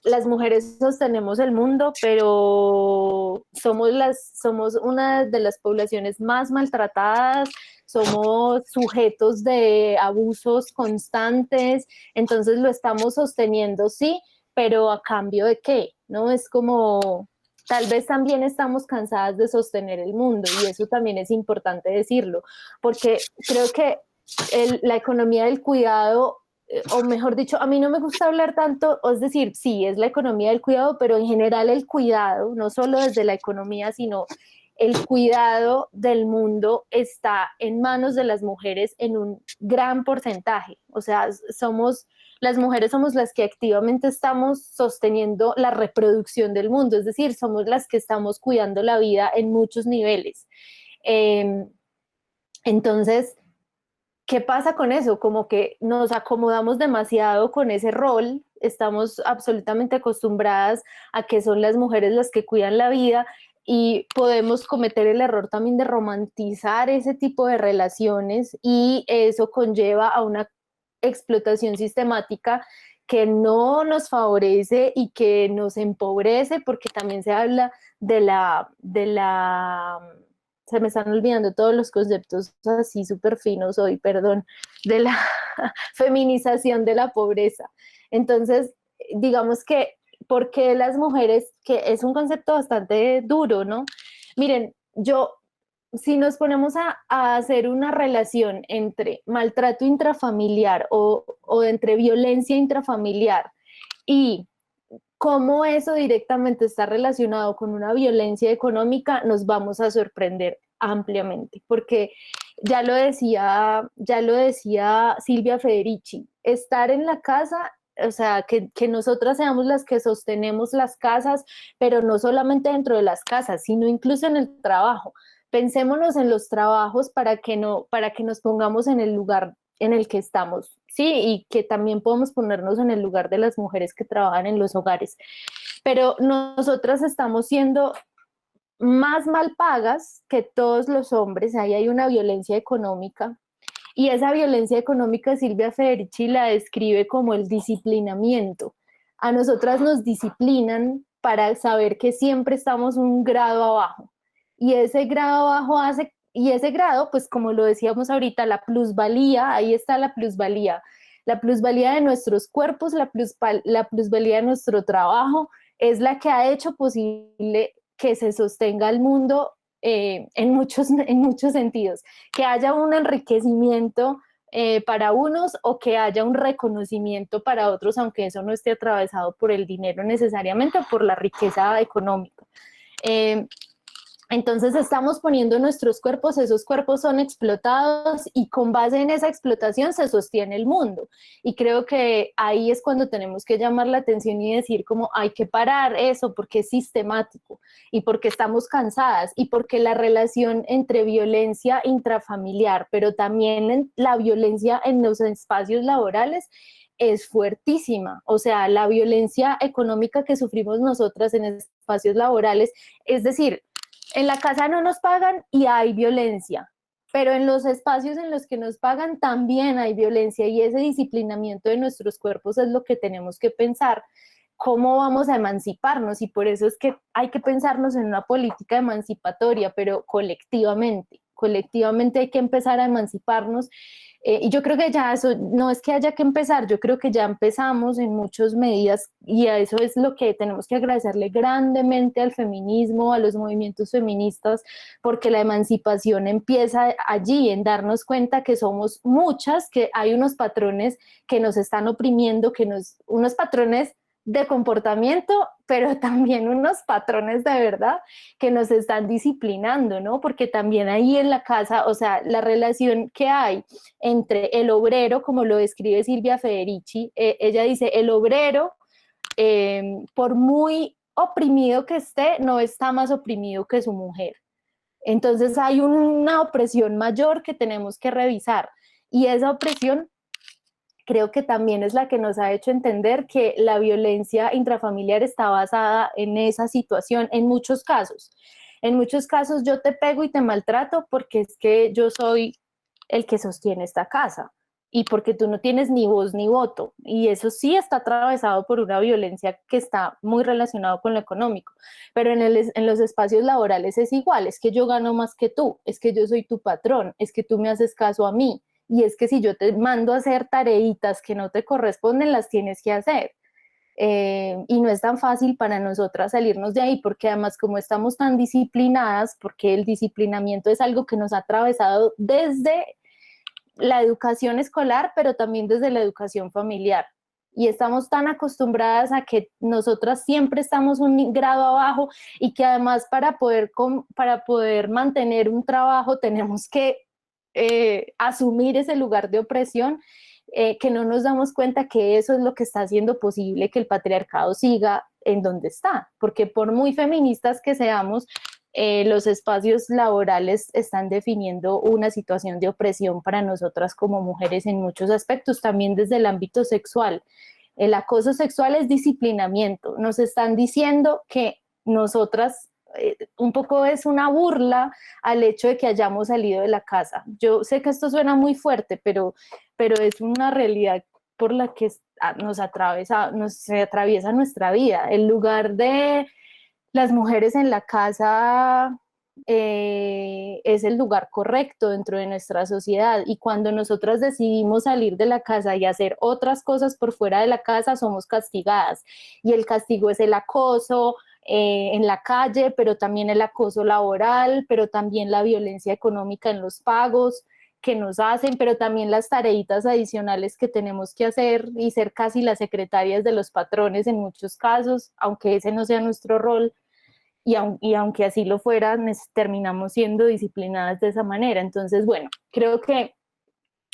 las mujeres sostenemos el mundo, pero somos una de las poblaciones más maltratadas, somos sujetos de abusos constantes, entonces lo estamos sosteniendo, sí, pero ¿a cambio de qué? ¿No? Es como, tal vez también estamos cansadas de sostener el mundo y eso también es importante decirlo, porque creo que la economía del cuidado, o mejor dicho, a mí no me gusta hablar tanto, es decir, sí, es la economía del cuidado, pero en general el cuidado, no solo desde la economía, sino el cuidado del mundo está en manos de las mujeres en un gran porcentaje. O sea, las mujeres somos las que activamente estamos sosteniendo la reproducción del mundo, es decir, somos las que estamos cuidando la vida en muchos niveles. Entonces, ¿qué pasa con eso? Como que nos acomodamos demasiado con ese rol, estamos absolutamente acostumbradas a que son las mujeres las que cuidan la vida y podemos cometer el error también de romantizar ese tipo de relaciones y eso conlleva a una explotación sistemática que no nos favorece y que nos empobrece, porque también se habla se me están olvidando todos los conceptos así súper finos hoy, perdón, de la feminización de la pobreza. Entonces, digamos que, ¿por qué las mujeres? Que es un concepto bastante duro, ¿no? Miren, si nos ponemos a hacer una relación entre maltrato intrafamiliar o entre violencia intrafamiliar y cómo eso directamente está relacionado con una violencia económica, nos vamos a sorprender ampliamente, porque ya lo decía Silvia Federici, estar en la casa, o sea, que nosotras seamos las que sostenemos las casas, pero no solamente dentro de las casas, sino incluso en el trabajo. Pensémonos en los trabajos para que nos pongamos en el lugar en el que estamos, sí, y que también podemos ponernos en el lugar de las mujeres que trabajan en los hogares. Pero nosotras estamos siendo más mal pagas que todos los hombres, ahí hay una violencia económica, y esa violencia económica Silvia Federici la describe como el disciplinamiento. A nosotras nos disciplinan para saber que siempre estamos un grado abajo, y ese grado abajo hace, y ese grado, pues como lo decíamos ahorita, la plusvalía, ahí está la plusvalía de nuestros cuerpos, la plusvalía de nuestro trabajo, es la que ha hecho posible que se sostenga el mundo en muchos sentidos, que haya un enriquecimiento para unos o que haya un reconocimiento para otros, aunque eso no esté atravesado por el dinero necesariamente o por la riqueza económica. Entonces estamos poniendo nuestros cuerpos, esos cuerpos son explotados y con base en esa explotación se sostiene el mundo. Y creo que ahí es cuando tenemos que llamar la atención y decir como hay que parar eso porque es sistemático y porque estamos cansadas y porque la relación entre violencia intrafamiliar, pero también la violencia en los espacios laborales es fuertísima. O sea, la violencia económica que sufrimos nosotras en espacios laborales, es decir, en la casa no nos pagan y hay violencia, pero en los espacios en los que nos pagan también hay violencia y ese disciplinamiento de nuestros cuerpos es lo que tenemos que pensar. ¿Cómo vamos a emanciparnos? Y por eso es que hay que pensarnos en una política emancipatoria, pero colectivamente. Colectivamente hay que empezar a emanciparnos. Y yo creo que ya eso, no es que haya que empezar, yo creo que ya empezamos en muchas medidas y a eso es lo que tenemos que agradecerle grandemente al feminismo, a los movimientos feministas, porque la emancipación empieza allí, en darnos cuenta que somos muchas, que hay unos patrones que nos están oprimiendo, unos patrones de comportamiento, pero también unos patrones de verdad que nos están disciplinando, ¿no? Porque también ahí en la casa, o sea, la relación que hay entre el obrero, como lo describe Silvia Federici, ella dice, el obrero, por muy oprimido que esté, no está más oprimido que su mujer. Entonces hay una opresión mayor que tenemos que revisar y esa opresión creo que también es la que nos ha hecho entender que la violencia intrafamiliar está basada en esa situación en muchos casos. En muchos casos yo te pego y te maltrato porque es que yo soy el que sostiene esta casa y porque tú no tienes ni voz ni voto. Y eso sí está atravesado por una violencia que está muy relacionado con lo económico. Pero en los espacios laborales es igual, es que yo gano más que tú, es que yo soy tu patrón, es que tú me haces caso a mí. Y es que si yo te mando a hacer tareitas que no te corresponden, las tienes que hacer. Y no es tan fácil para nosotras salirnos de ahí, porque además como estamos tan disciplinadas, porque el disciplinamiento es algo que nos ha atravesado desde la educación escolar, pero también desde la educación familiar. Y estamos tan acostumbradas a que nosotras siempre estamos un grado abajo y que además para poder mantener un trabajo tenemos que asumir ese lugar de opresión, que no nos damos cuenta que eso es lo que está haciendo posible que el patriarcado siga en donde está, porque por muy feministas que seamos, los espacios laborales están definiendo una situación de opresión para nosotras como mujeres en muchos aspectos, también desde el ámbito sexual. El acoso sexual es disciplinamiento, nos están diciendo que nosotras un poco es una burla al hecho de que hayamos salido de la casa. Yo sé que esto suena muy fuerte, pero es una realidad por la que se atraviesa nuestra vida. El lugar de las mujeres en la casa es el lugar correcto dentro de nuestra sociedad, y cuando nosotras decidimos salir de la casa y hacer otras cosas por fuera de la casa, somos castigadas, y el castigo es el acoso en la calle, pero también el acoso laboral, pero también la violencia económica en los pagos que nos hacen, pero también las tareitas adicionales que tenemos que hacer y ser casi las secretarias de los patrones en muchos casos, aunque ese no sea nuestro rol. Y aunque así lo fuera, terminamos siendo disciplinadas de esa manera. Entonces, bueno, creo que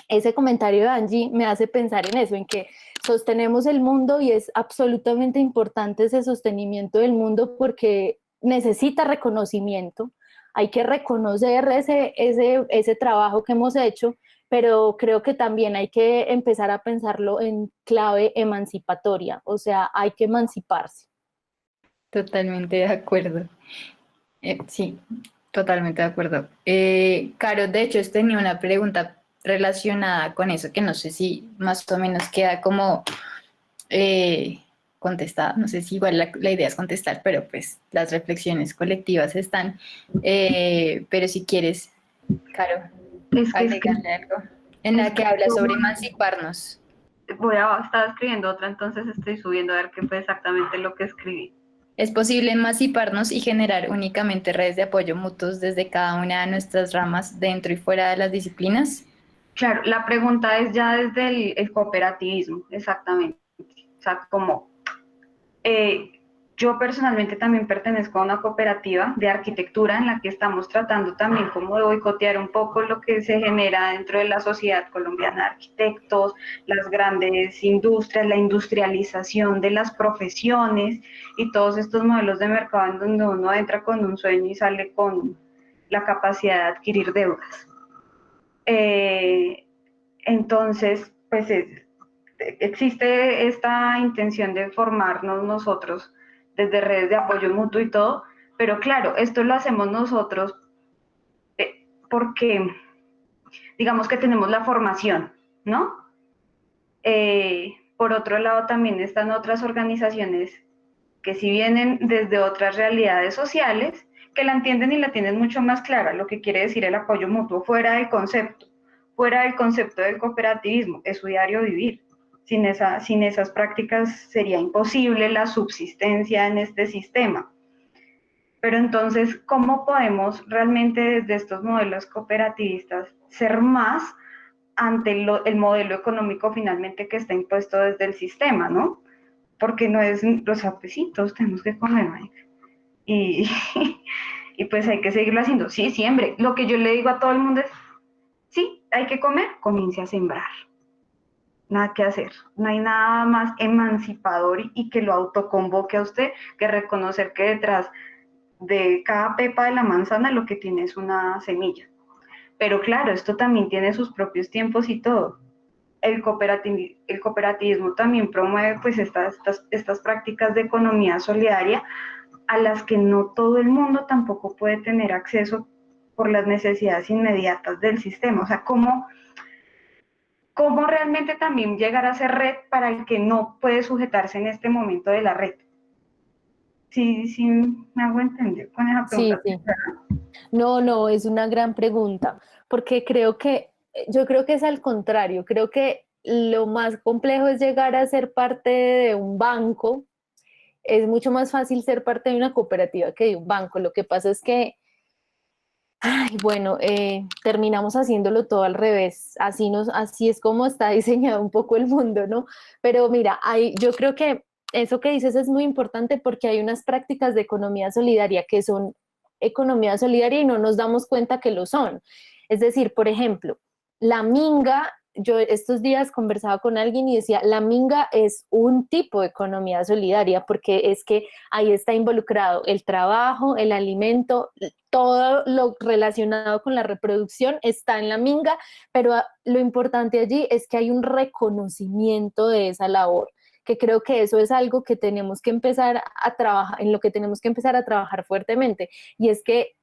ese comentario de Angie me hace pensar en eso, en que sostenemos el mundo y es absolutamente importante ese sostenimiento del mundo porque necesita reconocimiento. Hay que reconocer ese trabajo que hemos hecho, pero creo que también hay que empezar a pensarlo en clave emancipatoria, o sea, hay que emanciparse. Totalmente de acuerdo. Sí, totalmente de acuerdo. Caro, de hecho, tenía una pregunta relacionada con eso, que no sé si más o menos queda como contestada. No sé si igual la idea es contestar, pero pues las reflexiones colectivas están. Pero si quieres, Caro, agregarle algo. En la que habla sobre emanciparnos. Estaba escribiendo otra, entonces estoy subiendo a ver qué fue exactamente lo que escribí. Es posible emanciparnos y generar únicamente redes de apoyo mutuos desde cada una de nuestras ramas dentro y fuera de las disciplinas. Claro, la pregunta es ya desde el cooperativismo, exactamente. O sea, como yo personalmente también pertenezco a una cooperativa de arquitectura en la que estamos tratando también como de boicotear un poco lo que se genera dentro de la sociedad colombiana de arquitectos, las grandes industrias, la industrialización de las profesiones y todos estos modelos de mercado en donde uno entra con un sueño y sale con la capacidad de adquirir deudas. Entonces, pues existe esta intención de formarnos nosotros desde redes de apoyo mutuo y todo, pero claro, esto lo hacemos nosotros porque digamos que tenemos la formación, ¿no? Por otro lado, también están otras organizaciones que si vienen desde otras realidades sociales, que la entienden y la tienen mucho más clara, lo que quiere decir el apoyo mutuo fuera del concepto del cooperativismo, es su diario vivir. Sin esas prácticas sería imposible la subsistencia en este sistema. Pero entonces, ¿cómo podemos realmente desde estos modelos cooperativistas ser más ante el modelo económico finalmente que está impuesto desde el sistema, ¿no? Porque no es, o sea, pues sí, todos tenemos que comer, Mike. Y pues hay que seguirlo haciendo. Sí, siempre. Lo que yo le digo a todo el mundo es, sí, hay que comer, comience a sembrar. Nada que hacer, no hay nada más emancipador y que lo autoconvoque a usted que reconocer que detrás de cada pepa de la manzana lo que tiene es una semilla. Pero claro, esto también tiene sus propios tiempos y todo. El cooperativismo también promueve pues estas prácticas de economía solidaria a las que no todo el mundo tampoco puede tener acceso por las necesidades inmediatas del sistema. O sea, cómo realmente también llegar a ser red para el que no puede sujetarse en este momento de la red. Sí, me hago entender con esa pregunta. Sí, sí. No, es una gran pregunta, porque yo creo que es al contrario, creo que lo más complejo es llegar a ser parte de un banco. Es mucho más fácil ser parte de una cooperativa que de un banco. Lo que pasa es que, ay, bueno, terminamos haciéndolo todo al revés. Así es como está diseñado un poco el mundo, ¿no? Pero mira, yo creo que eso que dices es muy importante porque hay unas prácticas de economía solidaria que son economía solidaria y no nos damos cuenta que lo son. Es decir, por ejemplo, la minga. Yo estos días conversaba con alguien y decía, la minga es un tipo de economía solidaria porque es que ahí está involucrado el trabajo, el alimento, todo lo relacionado con la reproducción está en la minga, pero lo importante allí es que hay un reconocimiento de esa labor, que creo que eso es algo que tenemos que empezar a trabajar, en lo que tenemos que empezar a trabajar fuertemente, y es que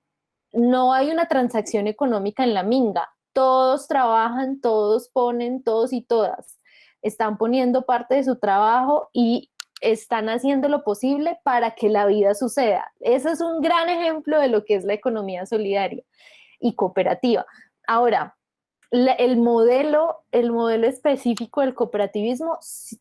no hay una transacción económica en la minga. Todos trabajan, todos ponen, todos y todas están poniendo parte de su trabajo y están haciendo lo posible para que la vida suceda. Ese es un gran ejemplo de lo que es la economía solidaria y cooperativa. Ahora, el modelo específico del cooperativismo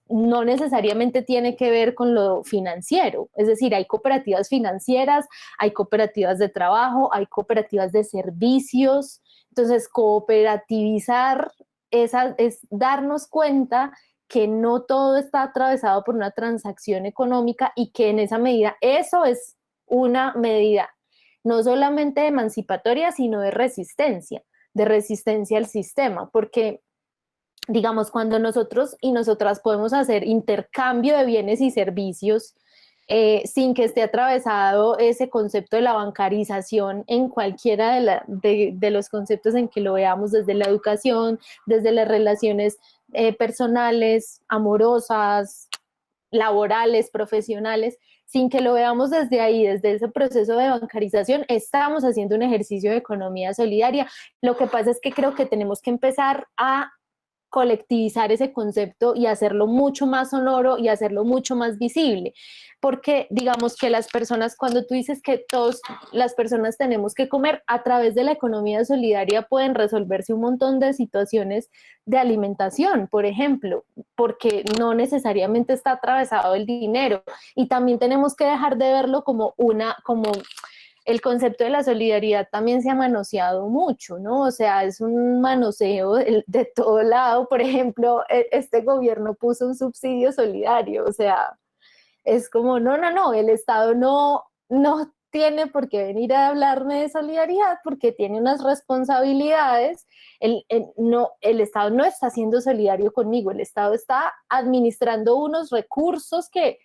no necesariamente tiene que ver con lo financiero. Es decir, hay cooperativas financieras, hay cooperativas de trabajo, hay cooperativas de servicios. Entonces, cooperativizar es darnos cuenta que no todo está atravesado por una transacción económica y que en esa medida eso es una medida no solamente emancipatoria, sino de resistencia al sistema, porque digamos, cuando nosotros y nosotras podemos hacer intercambio de bienes y servicios sin que esté atravesado ese concepto de la bancarización en cualquiera de los conceptos en que lo veamos, desde la educación, desde las relaciones personales, amorosas, laborales, profesionales, sin que lo veamos desde ahí, desde ese proceso de bancarización, estamos haciendo un ejercicio de economía solidaria. Lo que pasa es que creo que tenemos que empezar a colectivizar ese concepto y hacerlo mucho más sonoro y hacerlo mucho más visible, porque digamos que las personas, cuando tú dices que todas las personas tenemos que comer, a través de la economía solidaria pueden resolverse un montón de situaciones de alimentación, por ejemplo, porque no necesariamente está atravesado el dinero, y también tenemos que dejar de verlo como el concepto de la solidaridad también se ha manoseado mucho, ¿no? O sea, es un manoseo de todo lado. Por ejemplo, este gobierno puso un subsidio solidario, o sea, es como, no, el Estado no tiene por qué venir a hablarme de solidaridad porque tiene unas responsabilidades. El Estado no está siendo solidario conmigo, el Estado está administrando unos recursos que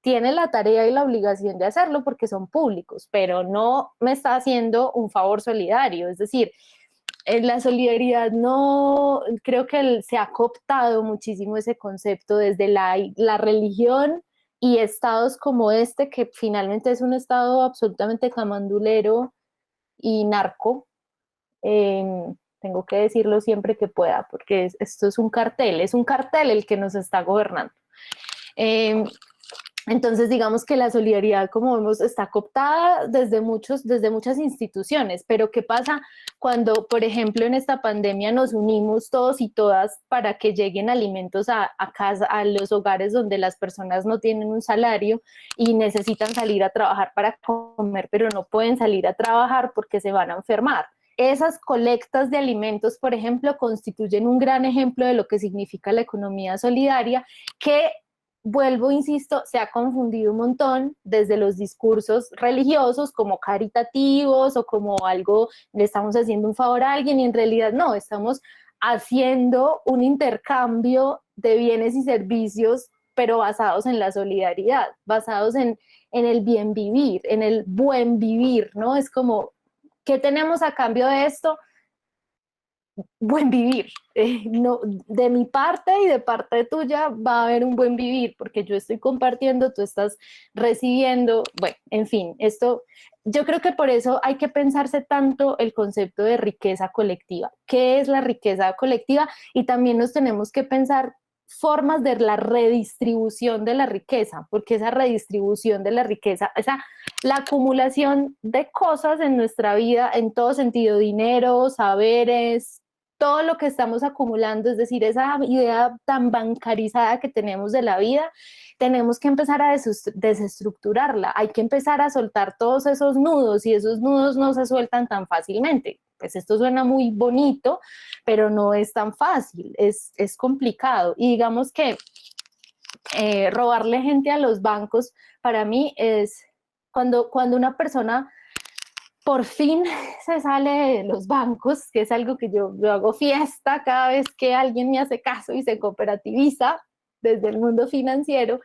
tiene la tarea y la obligación de hacerlo porque son públicos, pero no me está haciendo un favor solidario. Es decir, en la solidaridad no, creo que se ha cooptado muchísimo ese concepto desde la religión y estados como este, que finalmente es un estado absolutamente camandulero y narco. Tengo que decirlo siempre que pueda, porque esto es un cartel el que nos está gobernando. Entonces, digamos que la solidaridad, como vemos, está cooptada desde muchas instituciones, pero ¿qué pasa cuando, por ejemplo, en esta pandemia nos unimos todos y todas para que lleguen alimentos a casa, a los hogares donde las personas no tienen un salario y necesitan salir a trabajar para comer, pero no pueden salir a trabajar porque se van a enfermar? Esas colectas de alimentos, por ejemplo, constituyen un gran ejemplo de lo que significa la economía solidaria, que vuelvo, insisto, se ha confundido un montón desde los discursos religiosos como caritativos o como algo, le estamos haciendo un favor a alguien, y en realidad no, estamos haciendo un intercambio de bienes y servicios, pero basados en la solidaridad, basados en el bien vivir, en el buen vivir, ¿no? Es como, ¿qué tenemos a cambio de esto? buen vivir. No, de mi parte y de parte tuya va a haber un buen vivir, porque yo estoy compartiendo, tú estás recibiendo, bueno, en fin, esto, yo creo que por eso hay que pensarse tanto el concepto de riqueza colectiva. ¿Qué es la riqueza colectiva? Y también nos tenemos que pensar formas de la redistribución de la riqueza, porque esa redistribución de la riqueza, la acumulación de cosas en nuestra vida, en todo sentido, dinero, saberes, todo lo que estamos acumulando, es decir, esa idea tan bancarizada que tenemos de la vida, tenemos que empezar a desestructurarla, hay que empezar a soltar todos esos nudos y esos nudos no se sueltan tan fácilmente. Pues esto suena muy bonito, pero no es tan fácil, es complicado. Y digamos que robarle gente a los bancos, para mí es cuando una persona por fin se sale de los bancos, que es algo que yo hago fiesta cada vez que alguien me hace caso y se cooperativiza desde el mundo financiero.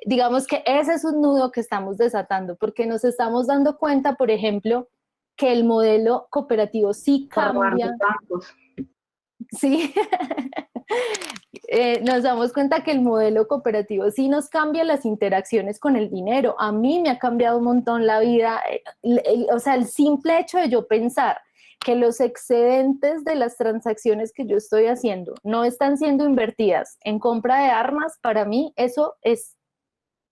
Digamos que ese es un nudo que estamos desatando, porque nos estamos dando cuenta, por ejemplo, que el modelo cooperativo sí cambia. Sí, nos damos cuenta que el modelo cooperativo sí nos cambia las interacciones con el dinero. A mí me ha cambiado un montón la vida. O sea, el simple hecho de yo pensar que los excedentes de las transacciones que yo estoy haciendo no están siendo invertidas en compra de armas, para mí eso es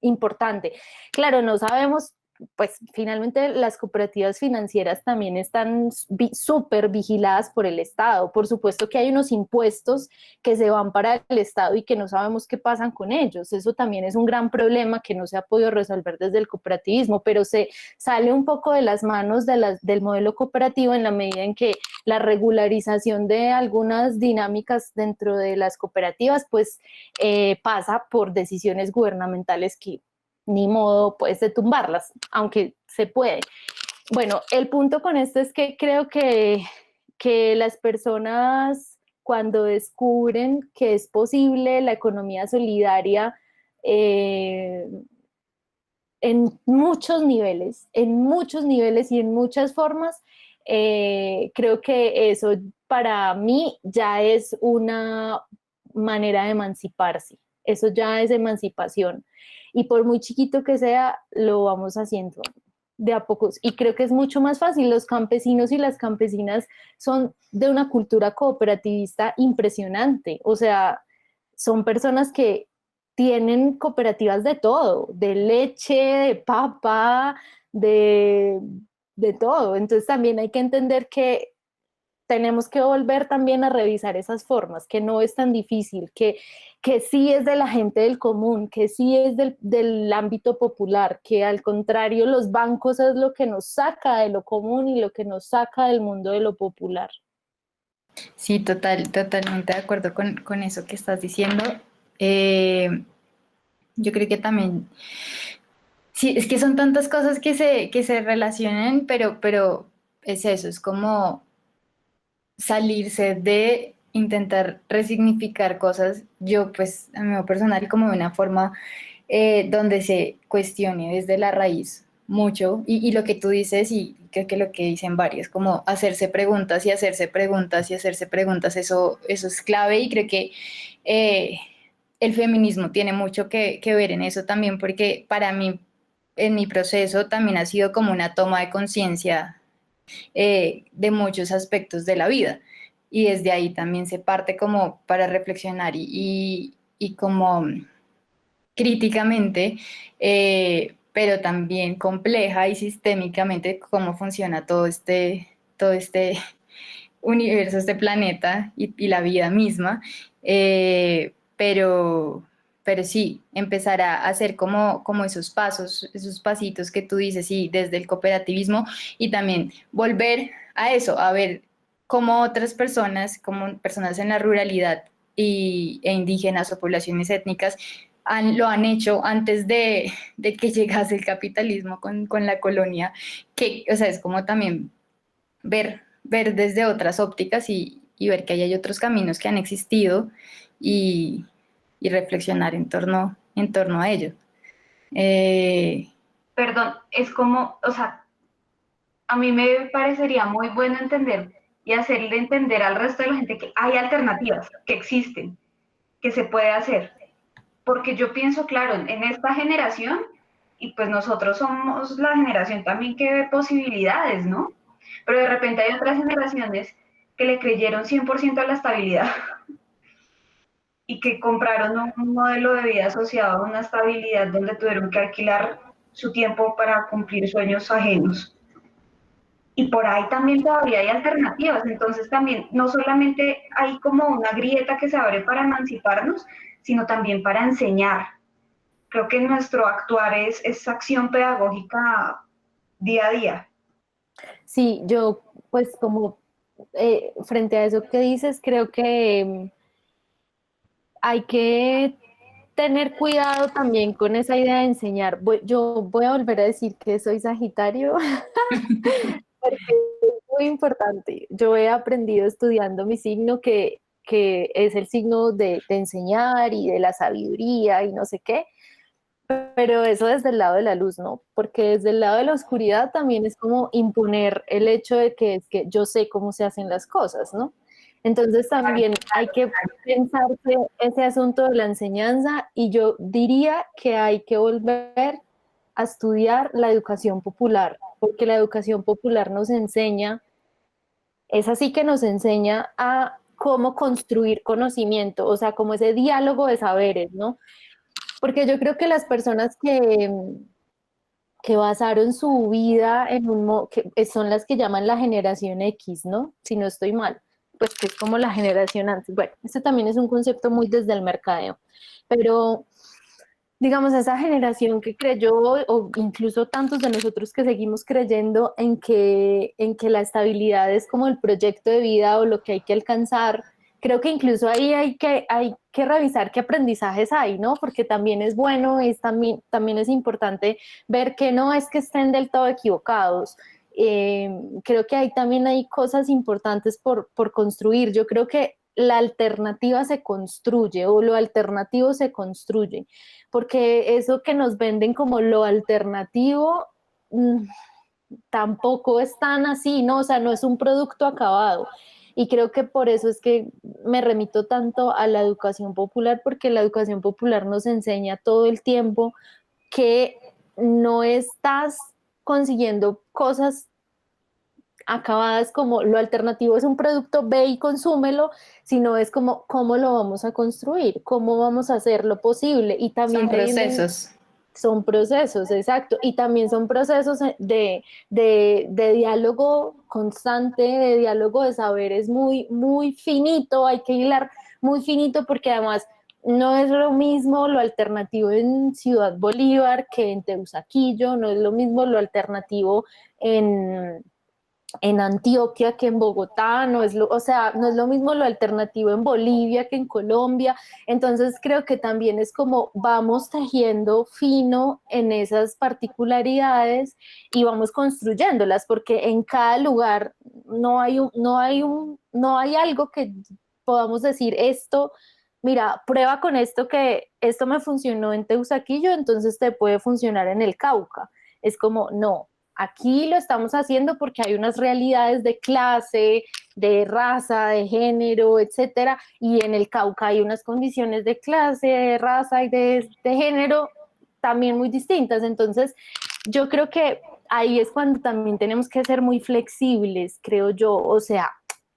importante. Claro, no sabemos, pues finalmente las cooperativas financieras también están súper vigiladas por el Estado. Por supuesto que hay unos impuestos que se van para el Estado y que no sabemos qué pasan con ellos. Eso también es un gran problema que no se ha podido resolver desde el cooperativismo, pero se sale un poco de las manos del modelo cooperativo en la medida en que la regularización de algunas dinámicas dentro de las cooperativas pues pasa por decisiones gubernamentales que ni modo pues de tumbarlas, aunque se puede. Bueno, el punto con esto es que creo que las personas cuando descubren que es posible la economía solidaria en muchos niveles y en muchas formas, creo que eso para mí ya es una manera de emanciparse. Eso ya es emancipación. Y por muy chiquito que sea, lo vamos haciendo de a pocos. Y creo que es mucho más fácil. Los campesinos y las campesinas son de una cultura cooperativista impresionante. O sea, son personas que tienen cooperativas de todo, de leche, de papa, de, de todo. Entonces también hay que entender que tenemos que volver también a revisar esas formas, que no es tan difícil, que sí es de la gente del común, que sí es del ámbito popular, que al contrario los bancos es lo que nos saca de lo común y lo que nos saca del mundo de lo popular. Sí, totalmente de acuerdo con eso que estás diciendo. Yo creo que también, sí, es que son tantas cosas que se relacionan, pero es eso, es como salirse de intentar resignificar cosas, yo pues a mí personal como de una forma donde se cuestione desde la raíz mucho y lo que tú dices y creo que lo que dicen varios, como hacerse preguntas y hacerse preguntas y hacerse preguntas, eso es clave y creo que el feminismo tiene mucho que ver en eso también porque para mí en mi proceso también ha sido como una toma de conciencia de muchos aspectos de la vida. Y desde ahí también se parte como para reflexionar y como críticamente, pero también compleja y sistémicamente cómo funciona todo este universo, este planeta y la vida misma. Pero sí, empezar a hacer como esos pasos, esos pasitos que tú dices, sí, desde el cooperativismo y también volver a eso, a ver cómo otras personas, como personas en la ruralidad e indígenas o poblaciones étnicas, lo han hecho antes de que llegase el capitalismo con la colonia, que, o sea, es como también ver desde otras ópticas y ver que hay otros caminos que han existido y reflexionar en torno a ello. Perdón, es como, o sea, a mí me parecería muy bueno entender y hacerle entender al resto de la gente que hay alternativas, que existen, que se puede hacer. Porque yo pienso, claro, en esta generación, y pues nosotros somos la generación también que ve posibilidades, ¿no? Pero de repente hay otras generaciones que le creyeron 100% a la estabilidad y que compraron un modelo de vida asociado a una estabilidad donde tuvieron que alquilar su tiempo para cumplir sueños ajenos. Y por ahí también todavía hay alternativas, entonces también no solamente hay como una grieta que se abre para emanciparnos, sino también para enseñar. Creo que nuestro actuar es acción pedagógica día a día. Sí, yo pues como frente a eso que dices, creo que hay que tener cuidado también con esa idea de enseñar. Yo voy a volver a decir que soy Sagitario, porque es muy importante. Yo he aprendido estudiando mi signo que es el signo de enseñar y de la sabiduría y no sé qué, pero eso desde el lado de la luz, ¿no? Porque desde el lado de la oscuridad también es como imponer el hecho de que es que yo sé cómo se hacen las cosas, ¿no? Entonces también hay que pensar que ese asunto de la enseñanza, y yo diría que hay que volver a estudiar la educación popular, porque la educación popular nos enseña, es así que nos enseña a cómo construir conocimiento, o sea, como ese diálogo de saberes, ¿no? Porque yo creo que las personas que basaron su vida en que son las que llaman la generación X, ¿no? Si no estoy mal, pues que es como la generación antes. Bueno, este también es un concepto muy desde el mercadeo, pero digamos, esa generación que creyó, o incluso tantos de nosotros que seguimos creyendo en que la estabilidad es como el proyecto de vida o lo que hay que alcanzar, creo que incluso ahí hay que revisar qué aprendizajes hay, ¿no? Porque también es bueno, también es importante ver que no es que estén del todo equivocados. Creo que ahí también hay cosas importantes por construir. Yo creo que la alternativa se construye o lo alternativo se construye, porque eso que nos venden como lo alternativo tampoco es tan así, ¿no? O sea, no es un producto acabado. Y creo que por eso es que me remito tanto a la educación popular, porque la educación popular nos enseña todo el tiempo que no estás consiguiendo cosas acabadas como lo alternativo es un producto, ve y consúmelo, sino es como cómo lo vamos a construir, cómo vamos a hacer lo posible. Y también Son procesos. son procesos, exacto, y también son procesos de diálogo constante, de diálogo de saberes muy finito, hay que hilar muy finito porque además no es lo mismo lo alternativo en Ciudad Bolívar que en Teusaquillo, no es lo mismo lo alternativo en Antioquia que en Bogotá, o sea, no es lo mismo lo alternativo en Bolivia que en Colombia, entonces creo que también es como vamos tejiendo fino en esas particularidades y vamos construyéndolas, porque en cada lugar no hay algo que podamos decir esto, mira, prueba con esto que esto me funcionó en Teusaquillo, entonces te puede funcionar en el Cauca. Es como, no, aquí lo estamos haciendo porque hay unas realidades de clase, de raza, de género, etcétera, y en el Cauca hay unas condiciones de clase, de raza y de género también muy distintas. Entonces, yo creo que ahí es cuando también tenemos que ser muy flexibles, creo yo. O sea,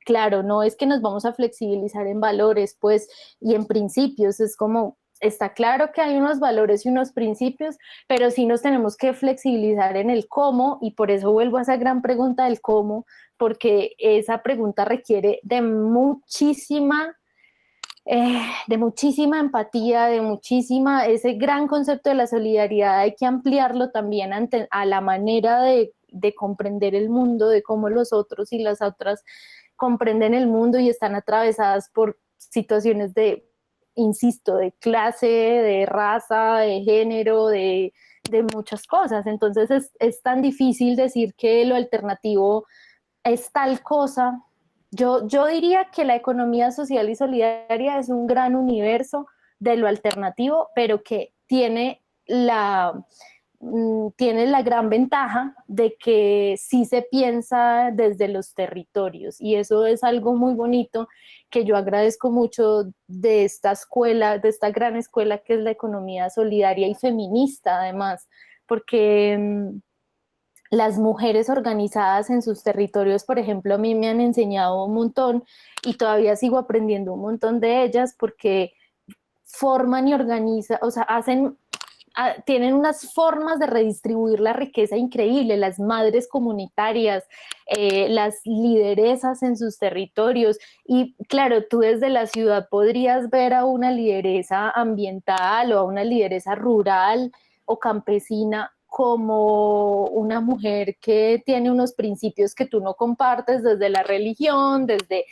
claro, no es que nos vamos a flexibilizar en valores, pues, y en principios, es como está claro que hay unos valores y unos principios, pero sí nos tenemos que flexibilizar en el cómo, y por eso vuelvo a esa gran pregunta del cómo, porque esa pregunta requiere de muchísima empatía, ese gran concepto de la solidaridad hay que ampliarlo también a la manera de comprender el mundo, de cómo los otros y las otras comprenden el mundo y están atravesadas por situaciones insisto, de clase, de raza, de género, de muchas cosas. Entonces es tan difícil decir que lo alternativo es tal cosa. Yo diría que la economía social y solidaria es un gran universo de lo alternativo, pero que tiene tiene la gran ventaja de que sí se piensa desde los territorios y eso es algo muy bonito que yo agradezco mucho de esta escuela, de esta gran escuela que es la economía solidaria y feminista además, porque las mujeres organizadas en sus territorios, por ejemplo, a mí me han enseñado un montón y todavía sigo aprendiendo un montón de ellas porque forman y organizan, o sea, tienen unas formas de redistribuir la riqueza increíble, las madres comunitarias, las lideresas en sus territorios. Y claro, tú desde la ciudad podrías ver a una lideresa ambiental o a una lideresa rural o campesina como una mujer que tiene unos principios que tú no compartes desde la religión, desde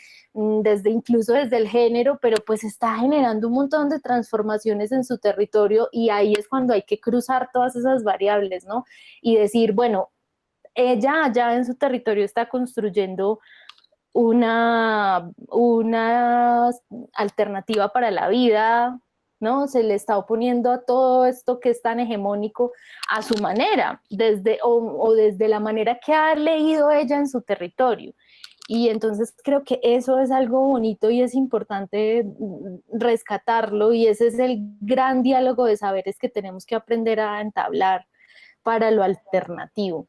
incluso desde el género, pero pues está generando un montón de transformaciones en su territorio y ahí es cuando hay que cruzar todas esas variables, ¿no? Y decir, bueno, ella allá en su territorio está construyendo una alternativa para la vida, ¿no? Se le está oponiendo a todo esto que es tan hegemónico a su manera, o desde la manera que ha leído ella en su territorio. Y entonces creo que eso es algo bonito y es importante rescatarlo y ese es el gran diálogo de saberes que tenemos que aprender a entablar para lo alternativo.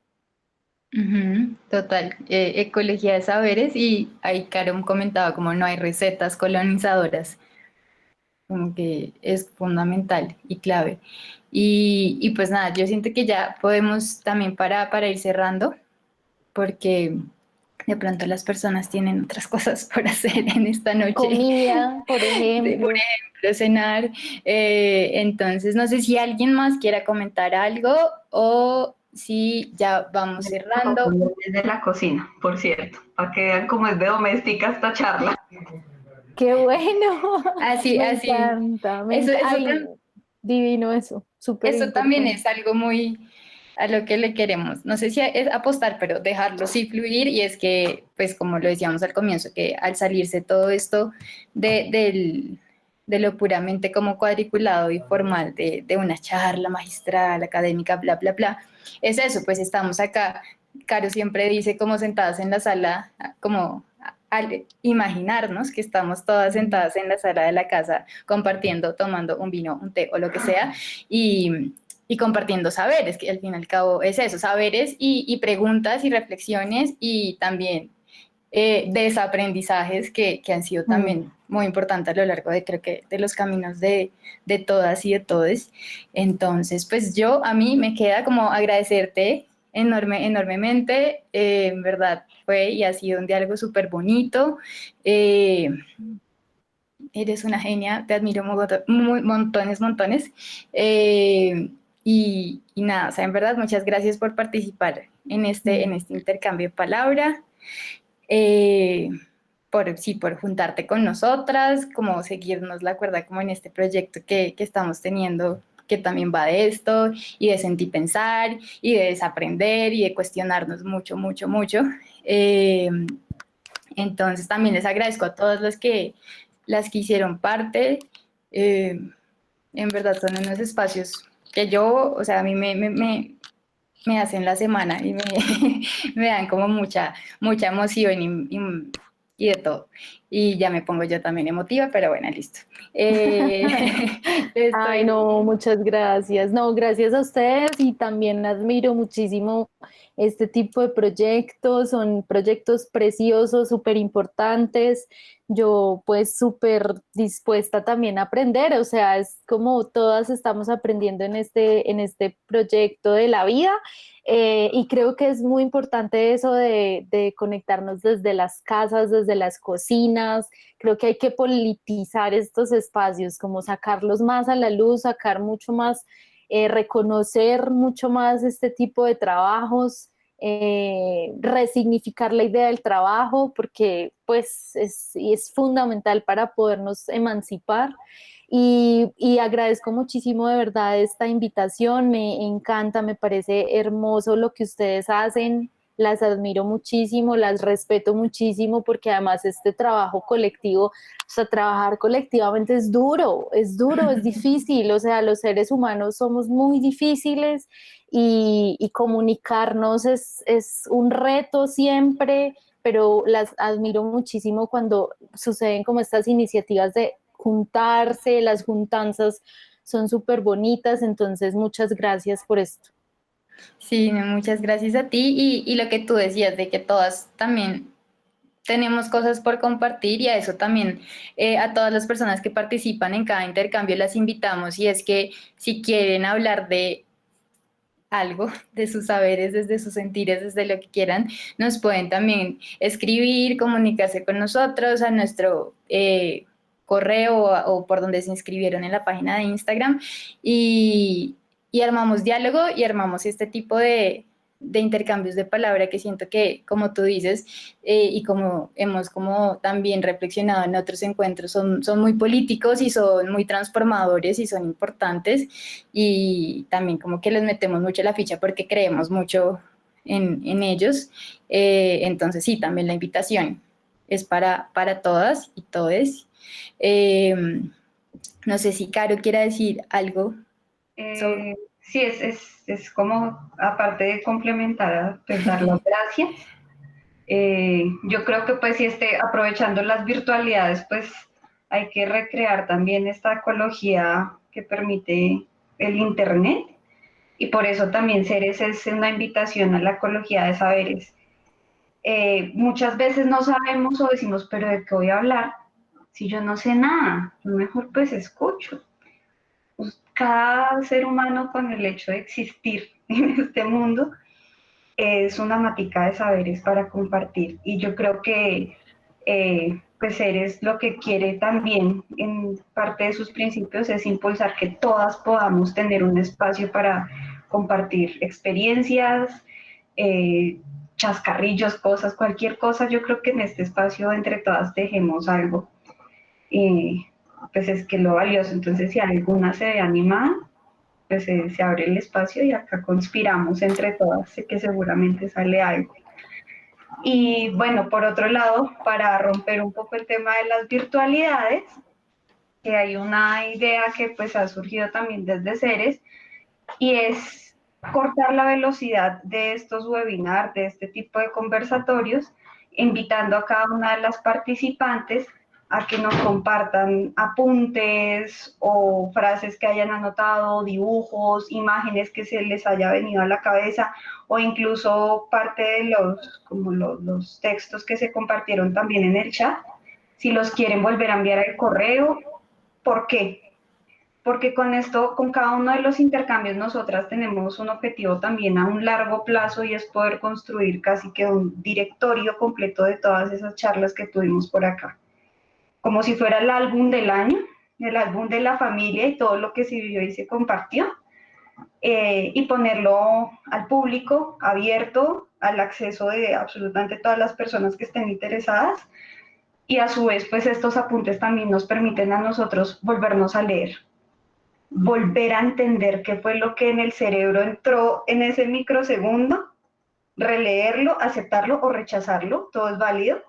Total, ecología de saberes y ahí Karen comentaba como no hay recetas colonizadoras, como que es fundamental y clave. Y pues nada, yo siento que ya podemos también para ir cerrando, porque de pronto las personas tienen otras cosas por hacer en esta noche. Comida, por ejemplo. Por ejemplo, cenar. Entonces, no sé si alguien más quiera comentar algo o si ya vamos cerrando. Desde la cocina, por cierto, para que vean cómo es de doméstica esta charla. ¡Qué bueno! Así, Me así. encanta, divino eso, súper Eso también importante. es algo muy a lo que le queremos. No sé si es apostar, pero dejarlo sí fluir y es que, pues como lo decíamos al comienzo, que al salirse todo esto de lo puramente como cuadriculado y formal de una charla magistral, académica, bla, bla, bla, es eso, pues estamos acá, Caro siempre dice como sentadas en la sala, como al imaginarnos que estamos todas sentadas en la sala de la casa compartiendo, tomando un vino, un té o lo que sea y compartiendo saberes, que al fin y al cabo es eso, saberes y preguntas y reflexiones y también desaprendizajes que han sido también muy importantes a lo largo de creo que de los caminos de todas y de todos. Entonces, pues a mí me queda como agradecerte enormemente, en verdad fue y ha sido un diálogo súper bonito. Eres una genia, te admiro montones. Y nada, o sea, en verdad, muchas gracias por participar en este intercambio de palabra, por juntarte con nosotras, como seguirnos la cuerda como en este proyecto que estamos teniendo, que también va de esto, y de sentir pensar, y de desaprender, y de cuestionarnos mucho. Entonces también les agradezco a todos las que hicieron parte. En verdad son unos espacios que o sea, a mí me hacen la semana y me dan como mucha emoción y de todo. Y ya me pongo yo también emotiva, pero bueno, listo. Ay, no, muchas gracias. No, gracias a ustedes y también admiro muchísimo este tipo de proyectos. Son proyectos preciosos, súper importantes. Yo pues súper dispuesta también a aprender, o sea, es como todas estamos aprendiendo en este proyecto de la vida. Y creo que es muy importante eso de conectarnos desde las casas, desde las cocinas. Creo que hay que politizar estos espacios, como sacarlos más a la luz, sacar mucho más, reconocer mucho más este tipo de trabajos, resignificar la idea del trabajo, porque pues es fundamental para podernos emancipar. Y agradezco muchísimo de verdad esta invitación, me encanta, me parece hermoso lo que ustedes hacen, las admiro muchísimo, las respeto muchísimo porque además este trabajo colectivo, o sea, trabajar colectivamente es duro, es difícil, o sea, los seres humanos somos muy difíciles y comunicarnos es un reto siempre, pero las admiro muchísimo cuando suceden como estas iniciativas de juntarse, las juntanzas son súper bonitas, entonces muchas gracias por esto. Sí, no, muchas gracias a ti y lo que tú decías de que todas también tenemos cosas por compartir y a eso también a todas las personas que participan en cada intercambio las invitamos y es que si quieren hablar de algo, de sus saberes, desde sus sentires, desde lo que quieran, nos pueden también escribir, comunicarse con nosotros a nuestro correo o por donde se inscribieron en la página de Instagram y armamos diálogo y armamos este tipo de intercambios de palabra que siento que, como tú dices, y como hemos como también reflexionado en otros encuentros, son muy políticos y son muy transformadores y son importantes y también como que les metemos mucho la ficha porque creemos mucho en ellos. Entonces sí, también la invitación es para todas y todes. No sé si Caro quiera decir algo sobre... Sí, es como, aparte de complementar, pues dar las gracias. Yo creo que pues si aprovechando las virtualidades, pues hay que recrear también esta ecología que permite el Internet y por eso también Ceres es una invitación a la ecología de saberes. Muchas veces no sabemos o decimos, pero ¿de qué voy a hablar? Si yo no sé nada, yo mejor pues escucho. Pues, cada ser humano con el hecho de existir en este mundo es una matica de saberes para compartir y yo creo que pues Eres lo que quiere también en parte de sus principios es impulsar que todas podamos tener un espacio para compartir experiencias, chascarrillos, cosas, cualquier cosa, yo creo que en este espacio entre todas tejemos algo. Eh, pues es que lo valioso, entonces si alguna se anima, pues se abre el espacio y acá conspiramos entre todas, sé que seguramente sale algo. Y bueno, por otro lado, para romper un poco el tema de las virtualidades, que hay una idea que pues ha surgido también desde Ceres, y es cortar la velocidad de estos webinars, de este tipo de conversatorios, invitando a cada una de las participantes a que nos compartan apuntes o frases que hayan anotado, dibujos, imágenes que se les haya venido a la cabeza o incluso parte de los textos que se compartieron también en el chat. Si los quieren volver a enviar al correo, ¿por qué? Porque con esto, con cada uno de los intercambios, nosotras tenemos un objetivo también a un largo plazo y es poder construir casi que un directorio completo de todas esas charlas que tuvimos por acá. Como si fuera el álbum del año, el álbum de la familia y todo lo que se vivió y se compartió, y ponerlo al público, abierto, al acceso de absolutamente todas las personas que estén interesadas. Y a su vez, pues estos apuntes también nos permiten a nosotros volvernos a leer, volver a entender qué fue lo que en el cerebro entró en ese microsegundo, releerlo, aceptarlo o rechazarlo, todo es válido.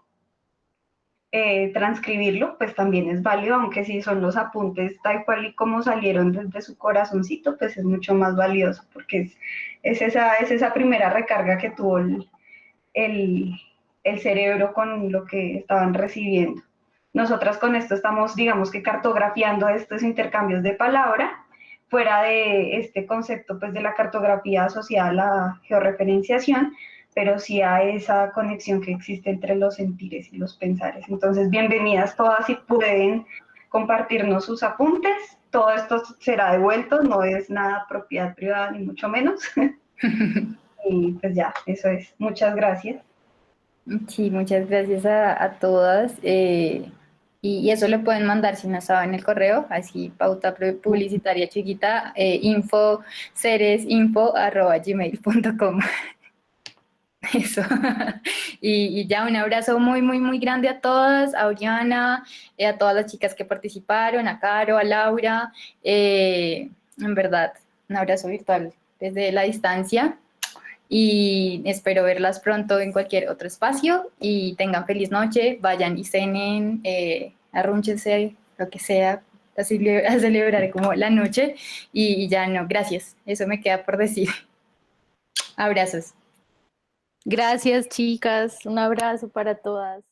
Transcribirlo, pues también es válido, aunque si son los apuntes tal cual y como salieron desde su corazoncito, pues es mucho más valioso, porque es esa primera recarga que tuvo el cerebro con lo que estaban recibiendo. Nosotras con esto estamos, digamos que cartografiando estos intercambios de palabra, fuera de este concepto pues de la cartografía asociada a la georreferenciación, pero sí a esa conexión que existe entre los sentires y los pensares. Entonces, bienvenidas todas y pueden compartirnos sus apuntes. Todo esto será devuelto, no es nada propiedad privada ni mucho menos. Y pues ya, eso es. Muchas gracias. Sí, muchas gracias a todas. Y eso lo pueden mandar si no saben el correo, así pauta publicitaria chiquita, ceresinfo@gmail.com. Eso. Y ya un abrazo muy, muy, muy grande a todas, a Oriana, a todas las chicas que participaron, a Caro, a Laura. En verdad, un abrazo virtual desde la distancia. y espero verlas pronto en cualquier otro espacio y tengan feliz noche, vayan y cenen, arrúnchense, lo que sea, a celebrar como la noche y ya no, gracias, eso me queda por decir. Abrazos. Gracias, chicas. Un abrazo para todas.